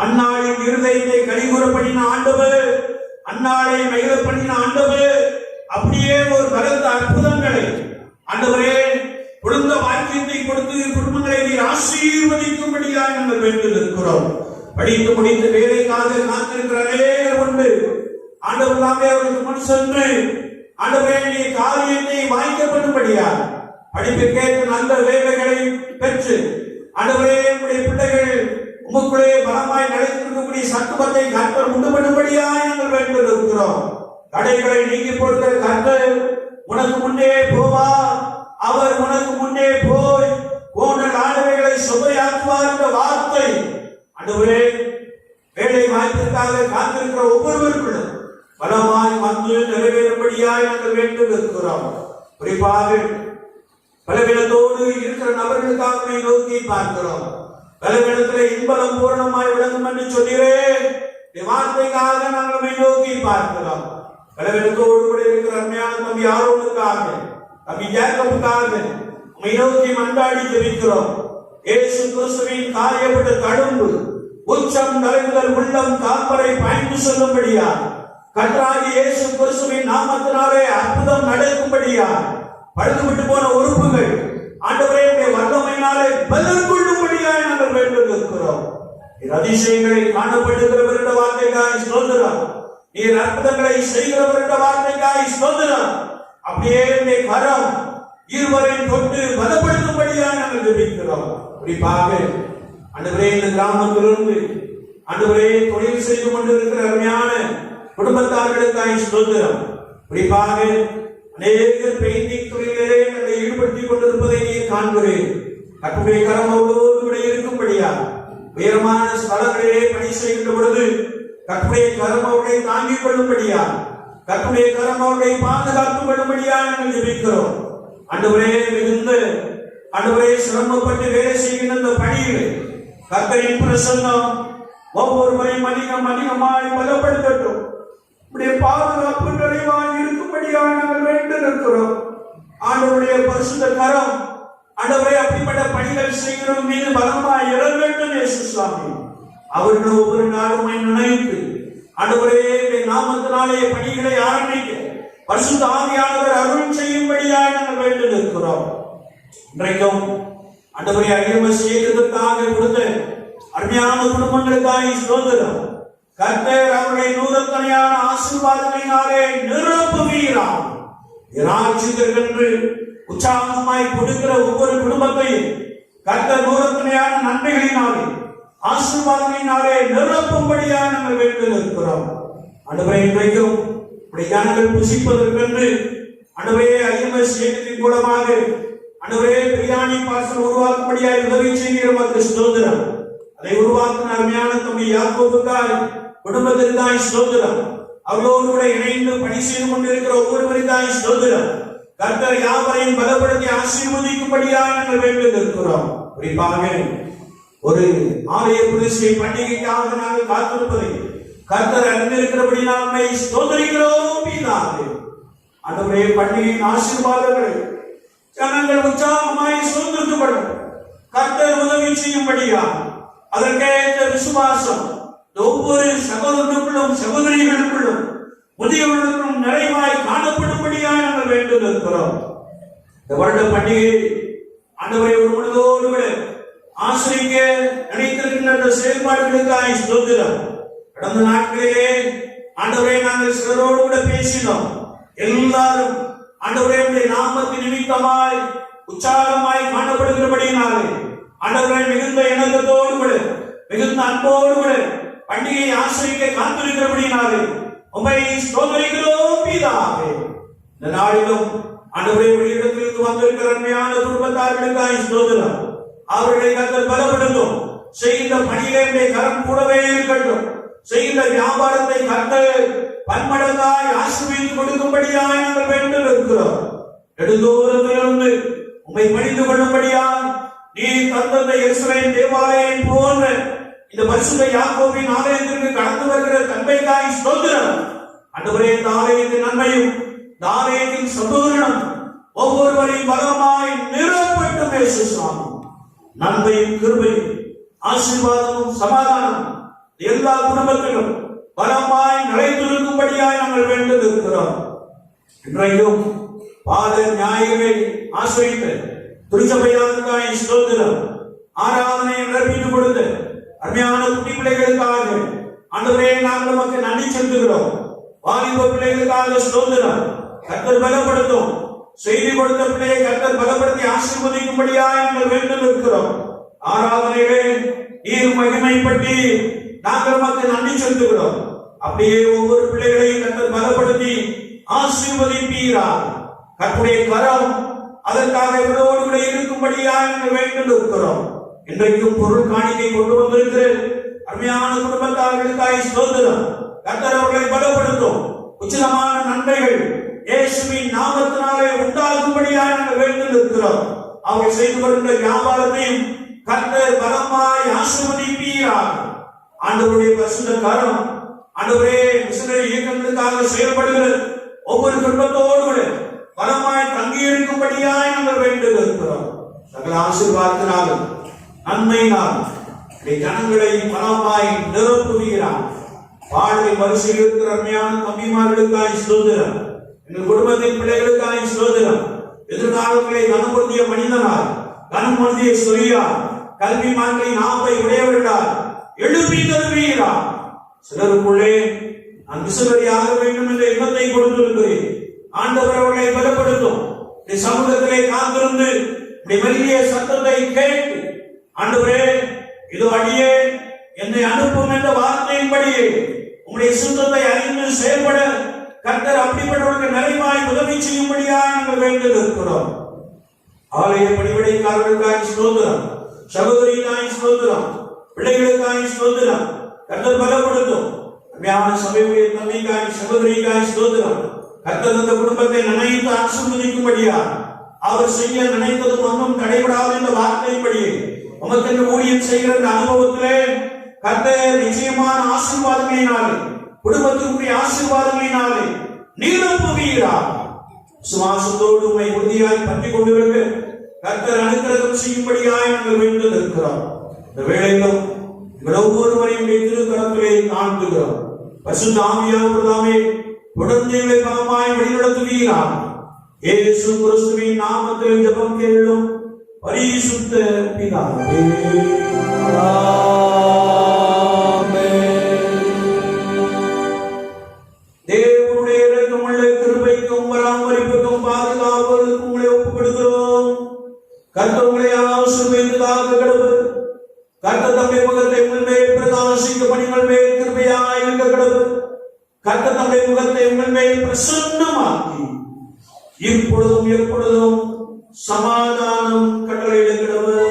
அந்நாளின் இருதயத்தை கனிகூறப்படின ஆண்டவர், அந்நாளை மகிழ பண்ணின ஆண்டவர், அப்படியே ஒரு பலத்த அற்புதங்களை ஆண்டவரே குடும்ப வாக்கியத்தை கொடுத்து குடும்பங்களை நீர் ஆசீர்வதிக்கும்படியாக நாங்கள் வேண்டில் இருக்கிறோம். படித்து முடித்து வேலைக்காக காத்திருக்கிற அநேகர் உண்டு. ஆண்டவர் தாமே அவருக்கு முன் சென்று ஆண்டவரே நீ காரியத்தை வாய்க்கப்படும்படியா படிப்புக்கேற்ற நல்ல வேலைகளை பெற்று ஆண்டவரே உங்களுடைய பிள்ளைகள் உங்களுக்குள்ளே பலமாய் நடத்திருக்கக்கூடிய சத்துவத்தை கர்த்தர் உண்டு பண்ணும்படியாய் நாங்கள் வேண்டில் இருக்கிறோம். தடைகளை நீக்கி கொடுக்கிற கர்த்தர் உனக்கு முன்னே போவா, அவர் உனக்கு முன்னே போய் கோணல் ஆண்டவைகளை சுவையாக்குவார் என்ற வார்த்தை ஆண்டவரே வேலை வாய்ப்பிற்காக காத்திருக்கிற ஒவ்வொருவருக்குள்ளும் பலமாய் வந்து நிறைவேறும்படியாய் நாங்கள் வேண்டில் இருக்கிறோம். குறிப்பாக பலவீனத்தோடு இருக்கிற நபர்களுக்காக நோக்கி பார்க்கிறோம். பலவீனத்திலே இன்பலம் பூரணமாய் விளங்கும் என்று சொல்கிறே வார்த்தைக்காக நாங்கள் நோக்கி பார்க்கிறோம். பலவீனத்தோடு கூட இருக்கிற அருமையான தம்பி ஆரோனுக்காக தம்பி ஜேக்கப்புக்காக உம்மை நோக்கி மன்றாடி ஜெபிக்கிறோம். இயேசு கிறிஸ்துவின் காரியப்பட்ட தழும்பு உச்சம் நலன்கள் உள்ளம் காப்பரை பயந்து செல்லும்படியா கர்த்தராகிய இயேசு கிறிஸ்துவின் நாமத்தினாலே அற்புதம் நடக்கும்படியா படுத்துவிட்டு போன உறுப்புகள் ஆண்டவரே வல்லமையினாலே பலன் கொள்ளும்படியாய் நாங்கள் வேண்டில் இருக்கிறோம். அதிசயங்களை காணப்படுகிறவர் என்ற வார்த்தைக்காய் ஸ்தோத்திரம். நீர் அற்புதங்களை செய்கிறவர் என்ற வார்த்தைக்காய் ஸ்தோத்திரம். அப்படியே கரம் இருவரையும் தொட்டு பலப்படுத்தும்படியாய் நாங்கள் ஜெபிக்கிறோம். குறிப்பாக ஆண்டவரே இந்த கிராமத்திலிருந்து ஆண்டவரே தொழில் செய்து கொண்டிருக்கிற அருமையான குடும்பத்தார்களுக்காய் ஸ்தோத்திரம். குறிப்பாக அநேகர் பெயிண்டிங் தொழிலே தங்களை ஈடுபடுத்திக் கொண்டிருப்பதை நீர் காண்கிறேன். கட்டுரை கரம் அவ்வளோடு கூட இருக்கும்படியா உயரமான ஸ்தலங்களிலே பணி செய்கின்ற பொழுது கட்டுரை கரம் அவர்களை தாங்கிக் கொள்ளும்படியா கட்டுரை கரம் அவர்களை பாதுகாத்துக் கொள்ளும்படியா நாங்கள் ஜெபிக்கிறோம். ஆண்டவரே மிகுந்த ஆண்டவரே சிரமப்பட்டு வேலை செய்கின்ற இந்த பணியில் கர்த்தரின் பிரசன்னம் ஒவ்வொருவரையும் அதிகமாய் பலப்படுத்தட்டும். பாதுகாப்பு நிறைவாக இருக்கும்படியாக நாங்கள் வேண்டில் இருக்கிறோம். ஆண்டவருடைய பரிசுத்த கரம் ஆண்டவரே அப்படிப்பட்ட பணிகள் செய்கிறோம் மீது பலமாய் இறங்கட்டும் இயேசு சுவாமி. அவர்கள் ஒவ்வொரு நாளும் நினைத்து ஆண்டவரே நாமத்தினாலே பணிகளை ஆரம்பிக்க பரிசுத்த ஆவியானவர் அருள் செய்யும்படியாக நாங்கள் வேண்டில் இருக்கிறோம். இன்றைக்கும் ஆண்டவரே ஐஎம்எஸ் இயக்கத்திற்காக கொடுத்த அருமையான குடும்பங்களுக்காக ஸ்தோத்திரம். கர்த்தர் அவருடைய நூதனமான ஆசீர்வாதங்களினாலே நிரப்புவீராம். இராட்சிதற்கென்று உற்சாகமாய் கொடுக்கிற ஒவ்வொரு குடும்பத்தையும் கர்த்தர் நூதனமான நன்மைகளினாலே ஆசீர்வாதங்களினாலே நிரப்பும்படியாக நாங்கள் வேண்டில் இருக்கிறோம். ஆண்டவரே இன்றைக்கும் ஜனங்கள் புசிப்பதற்கென்று ஆண்டவரே ஐஎம்எஸ் இயக்கத்தின் மூலமாக ஆண்டவரே பிரியாணி பார்சல் உருவாக்கும்படியாக உதவி செய்கிற மக்கள் ஸ்தோத்திரம். அதை உருவாக்கின அருமையான தம்பி யாக்கோபுக்காய் குடும்பத்திற்காய் ஸ்தோத்திரம். அவர்களோடு கூட இணைந்து பணி செய்து கொண்டிருக்கிற ஒவ்வொருவருக்காய் ஸ்தோத்திரம். கர்த்தர் யாவரையும் பலப்படுத்தி ஆசீர்வதிக்கும்படியாக நாங்கள் வேண்டியிருக்கிறோம். குறிப்பாக ஒரு ஆலய பிரதிஷ்டை பண்டிகைக்காக நாங்கள் காத்திருப்பதை கர்த்தர் அறிந்திருக்கிறபடி நாங்கள் ஸ்தோத்திரிக்கிறோம். பிதாவே, ஆண்டவரே, பண்டிகையின் ஆசீர்வாதங்களை ஜனங்கள் உற்சாகமாய் சுதந்திரப்படும் கர்த்தர் உதவி செய்யும்படியா அதற்கேற்ற விசுவாசம் ஒவ்வொரு சகோதரர்களும் சகோதரிகளுக்குள்ளும் முதியவர்களுக்கும் நிறைவாய் காணப்படும்படியாக நாங்கள் வேண்டியிருக்கிறோம். இந்த வருட பண்டிகை ஆண்டவரை ஒரு மனதோடு விட ஆசிரிக்க நினைத்திருக்கின்ற செயல்பாடுகளுக்காக ஸ்தோத்திரம். கடந்த நாட்களிலே ஆண்டவரை நாங்கள் சிலரோடு கூட பேசினோம். எல்லாரும் ஆண்டவரே நாமத்தின் நிமித்தமாய் உற்சாகமாய் காணப்படுகிறபடியினாலே ஆண்டவரை மிகுந்த இணக்கத்தோடு கூட மிகுந்த அன்போடு கூட பண்டிகையை ஆசிரிக்க காத்திருக்கிறபடியினாலே உம்மை ஸ்தோத்திரிக்கிறோம். பிதாவே, இந்த நாளிலும் ஆண்டவரே வெளியிடத்திலிருந்து வந்திருக்கிற அருமையான குடும்பத்தார்களுக்காக ஸ்தோத்திரம். அவர்களை கர்த்தர் பலப்படுத்தும். செய்கின்ற பணியிலே கரம் கூடவே இருக்கட்டும். செய்கின்ற வியாபாரத்தை கர்த்தர் பன்மடங்காய் ஆசீர்வதித்து கொடுக்கும்படியாய் நாங்கள் வேண்டியிருக்கிறோம். நெடுந்தூரத்திலிருந்து உம்மை பணிந்து கொள்ளும்படியாய் நீர் தந்த எருசலேம் தேவாலயம் போன்ற இந்த பரிசுத்த யாக்கோபின் ஆலயத்திற்கு கடந்து வருகிற தன்மைக்காய் ஸ்தோத்திரம். ஆண்டவரே, இந்த ஆலயத்தின் நன்மையும் இந்த ஆலயத்தின் சம்பூரணம் ஒவ்வொருவரையும் பலமாய் நிரப்பட்டும். இயேசு சுவாமி, நன்மையும் கிருபையும் ஆசீர்வாதமும் சமாதானம் எல்லா குடும்பத்திலும் பலமாய் நிலைத்திருக்கும்படியாய் நாங்கள் வேண்டியிருக்கிறோம். இன்றைக்கும் பாத ஞாயிறை ஆசிரித்து திருச்சபையாருக்காய் ஸ்தோத்திரம். ஆராதனை நடப்பித்துக் கொடுத்து அருமையான குட்டி பிள்ளைகளுக்காக ஆண்டவரே நாங்கள் நமக்கு நன்றி செலுத்துகிறோம். வாலிப பிள்ளைகளுக்காக ஸ்தோத்திரம். கர்த்தர் பலப்படுத்தும். செய்தி கொடுத்த பிள்ளையை கர்த்தர் பலப்படுத்தி ஆசீர்வதிக்கும்படியாய் நாங்கள் வேண்டியிருக்கிறோம். ஆராதனையிலே நீர் மகிமைப்பட்டு நாங்கள் நமக்கு நன்றி செலுத்துகிறோம். அப்படியே ஒவ்வொரு பிள்ளைகளையும் கர்த்தர் பலப்படுத்தி ஆசீர்வதிப்பீரா. கர்த்தருடைய கரம் அதற்காக இவரோடு கூட இருக்கும்படியாக நாங்கள் வேண்டியிருக்கிறோம். இன்றைக்கும் பொருள் காணிக்கை கொண்டு வந்திருக்கிற அருமையான குடும்பத்தார்களுக்காக ஸ்தோத்திரம். கர்த்தர் அவர்களை பலப்படுத்தும். உச்சிதமான நன்மைகள் இயேசுவின் நாமத்தினாலே உண்டாகும்படியாக நாங்கள் வேண்டியிருக்கிறோம். அவர்கள் செய்து வருகின்ற வியாபாரத்தையும் கர்த்தர் பலமாய் ஆசீர்வதிப்பீராக. ஆண்டவருடைய பரிசுத்த கரம் ஆண்டவரே மிஷனரி இயக்கங்களுக்காக செயல்படுகிற ஒவ்வொரு குடும்பத்தோடு பலமாய் தங்கியிருக்கும்படியாய் நாங்கள் வேண்டியிருக்கிறோம். சகல ஆசீர்வாதத்தினாலும் நன்மையினாலும் ஜனங்களை பலமாய் நிரப்புகிறார். பாடலை வரிசையில் இருக்கிற அருமையான தம்பிமார்களுக்காய் ஸ்தோத்திரம். எங்கள் குடும்பத்தின் பிள்ளைகளுக்காய் ஸ்தோத்திரம். எதிர்காலங்களை கனப்படுத்திய மனிதனார், கனப்படுத்திய சொரியார், கல்விமான்களின் ஆப்பை உடையவர்களால் எழுப்பி தருவீரார். சிலருக்குள்ளே நான் மிஷனரி ஆக வேண்டும் என்ற எண்ணத்தை கொடுத்திருக்கிறேன். ஆண்டவர் அவர்களை பலப்படுத்தும். சமூகத்திலே காத்திருந்து மெல்லிய சத்தத்தை கேட்டு ஆண்டவரே இதோ அடியே என்னை அனுப்பும் என்ற வார்த்தையின்படியே உங்களுடைய சுத்தத்தை அறிந்து செயல்பட கர்த்தர் அப்படிப்பட்டவர்களுக்கு நிறைவாய் உதவி செய்யும்படியாக நாங்கள் வேண்டியிருக்கிறோம். ஆலய பணிவிடைக்காரர்களுக்காய் ஸ்தோத்திரம். சகோதரிக்காய் ஸ்தோத்திரம். பிள்ளைகளுக்காய் ஸ்தோத்திரம். கர்த்தர் பலப்படுத்தும். அருமையான சபையுடைய தந்தைக்காய் சகோதரிக்காய் ஸ்தோத்திரம். கர்த்தர் அந்த குடும்பத்தை நினைத்து ஆசீர்வதிக்கும்படியா அவர் செய்ய நினைத்தது ஒன்றும் தடைபடாது என்ற வார்த்தையின்படியே உமக்கு ஊழியம் செய்கிற அனுபவத்திலே கர்த்தர் நிச்சயமான ஆசீர்வாதங்களினாலே குடும்பத்திற்குரிய ஆசீர்வாதங்களினாலே நிரப்புவீரார். சுவாசத்தோடு உண்மை உறுதியாய் பற்றி கொண்டிருக்க கர்த்தர் அனுக்கிரகம் செய்யும்படியாய் நாங்கள் வேண்டியிருக்கிறோம். இந்த வேளையிலும் ஒவ்வொருவரையும் திருக்கரத்திலே தாழ்த்துகிறோம். பரிசுத்த ஆவியானவரே குழந்தைகளை பலமாய் வழிநடத்துவீரார். இயேசு கிறிஸ்துவின் நாமத்தில் ஜெபம் கேளும் பரிசுத்த பிதாவே. தேவனுடைய இரக்கமுள்ள கிருபைக்கும் பராமரிப்புக்கும் பாதுகாவலுக்கும் உங்களை ஒப்புக் கொடுக்கிறோம். கர்த்தர் உங்களை ஆசீர்வதித்து காக்க கடவுள். கர்த்தர் தம்முடைய முகத்தை உங்கள் மேல் பிரகாசிக்க பணிகள் மேல் கிருபையாய் இருக்க கடவுள். கர்த்தர் தம்முடைய முகத்தை உங்கள் மேல் பிரசன்னமாக்கி இப்பொழுதும் எப்பொழுதும் சமாதானம் கட்டளையிட கடவுள்.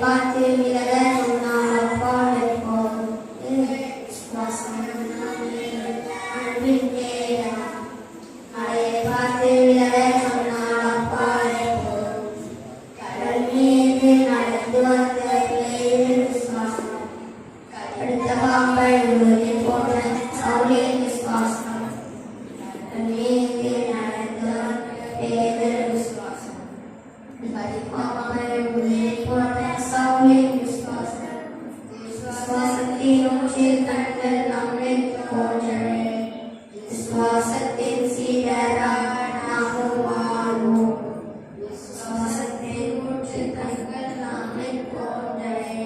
பார்த்து விலக சொன்னால் அப்பாலே போதும். விசுவாசம் அன்பின் தேவன். மழையை பார்த்து விலக சொன்னால் அப்பாலே போதும். கடல் மீது நடந்து வந்த பிள்ளையின் விசுவாசம். அடுத்த பாம்பை உருளை போன்ற சவுலின் விசுவாசம். கடல் மீது நடந்து வந்த பேதர் விசுவாசம். பாம்பை உருளை போன்ற சவுலின் விசுவாசம். விசுவாசத்தின் ஊற்றில் கண்கள் நம்மை போன்றவை. விசுவாசத்தின் சீடராக நாமும் வாழ்வோம். விசுவாசத்தின் ஊற்றில் கண்கள் நம்மை போன்றவை.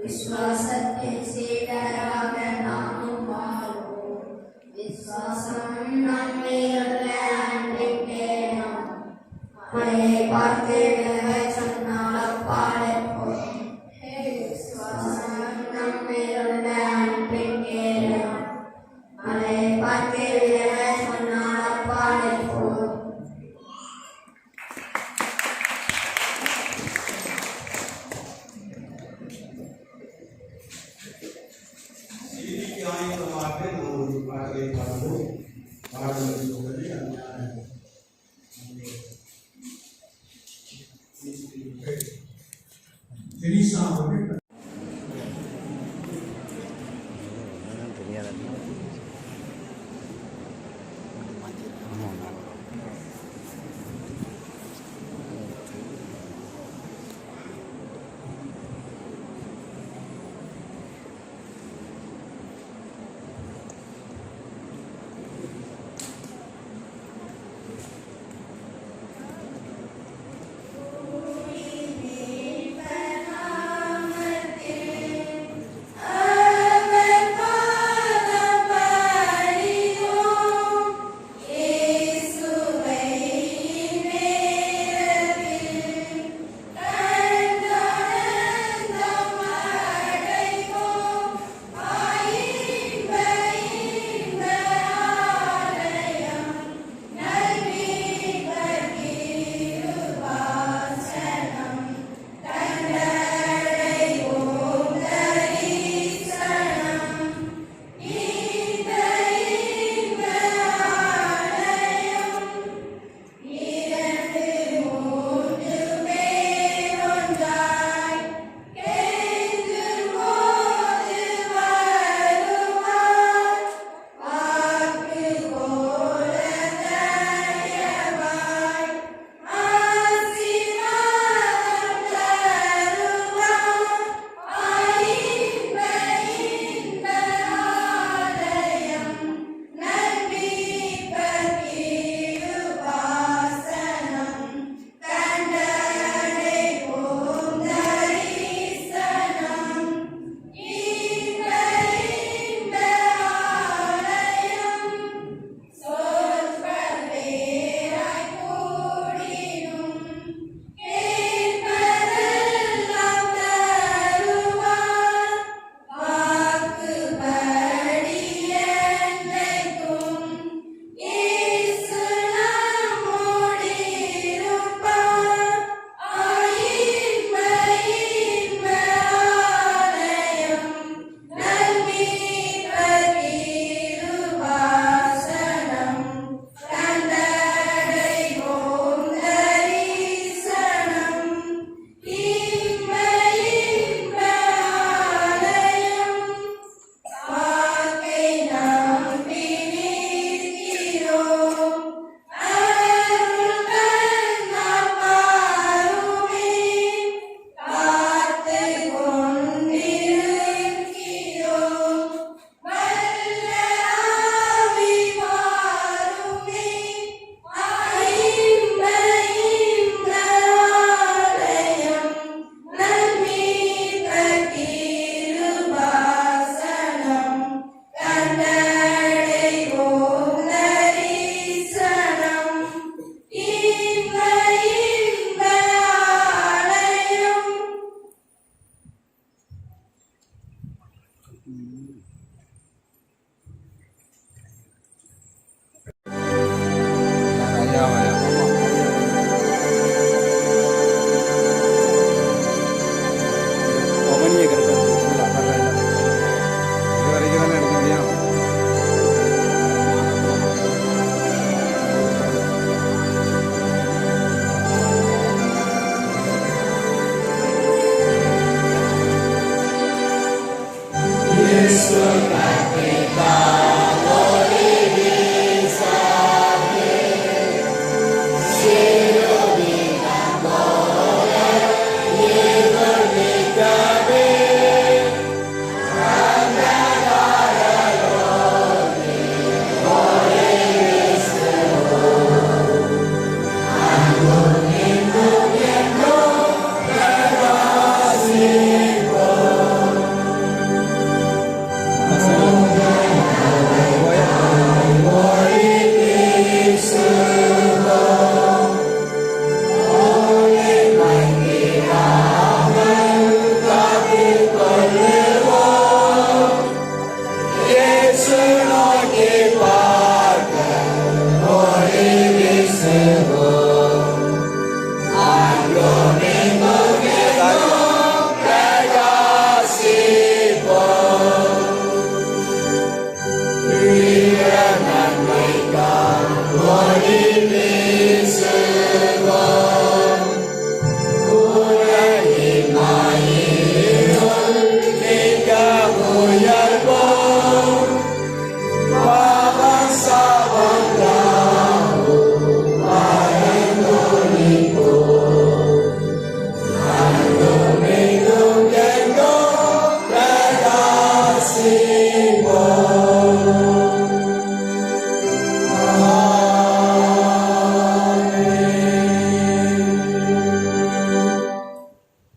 விசுவாசத்தின் சீடராக நாமும் வாழ்வோம். விசுவாசம் நம்மையுள்ள அன்பின் தேவன். மழையை பார்த்து விலகச் சொன்னால் அப்பாலே போதும். விசுவாசம் நம்மையுள்ள அன்பின் தேவன். மழையை பார்த்து விலகச் சொன்னால் அப்பாலே போதும். செய்திக்கு ஆயுதமாக நாம் ஒரு பாடலை பாடுவோம். பாடல் சொல்வதை தெரீசா அவர்கள்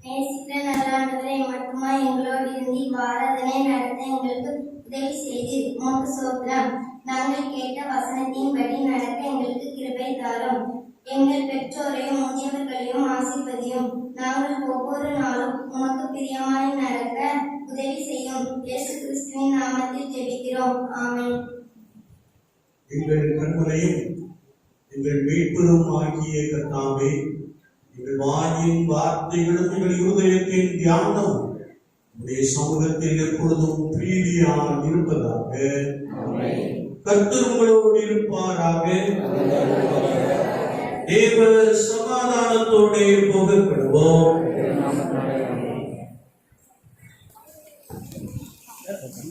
நேசிக்கிற நல்லாண்டவரை மட்டுமாய் எங்களோடு இருந்து பாரதனை நடத்த எங்களுக்கு உதவி செய்து உமக்கு சோத்திரம். நாங்கள் கேட்ட வசனத்தின்படி நடக்க எங்களுக்கு கிருபை தாரும். எங்கள் பெற்றோரையும் முதியவர்களையும் ஆசீர்வதியும். நாங்கள் ஒவ்வொரு நாளும் உமக்கு பிரியமாய் நடக்க உதவி செய்யும். இயேசு கிறிஸ்துவின் நாமத்தில் ஜெபிக்கிறோம். ஆமென். எங்கள் கண்மலையும் எங்கள் மீட்பரும் ஆகிய கர்த்தாவே, எங்கள் வாயின் வார்த்தைகளும் எங்கள் இருதயத்தின் தியானம் உடைய சமூகத்தில் எப்பொழுதும் பிரீதியாக இருப்பதாக. கர்த்தர் உங்களோடு இருப்பாராக. தேவ சமாதானத்தோடு போகப்படுவோம்.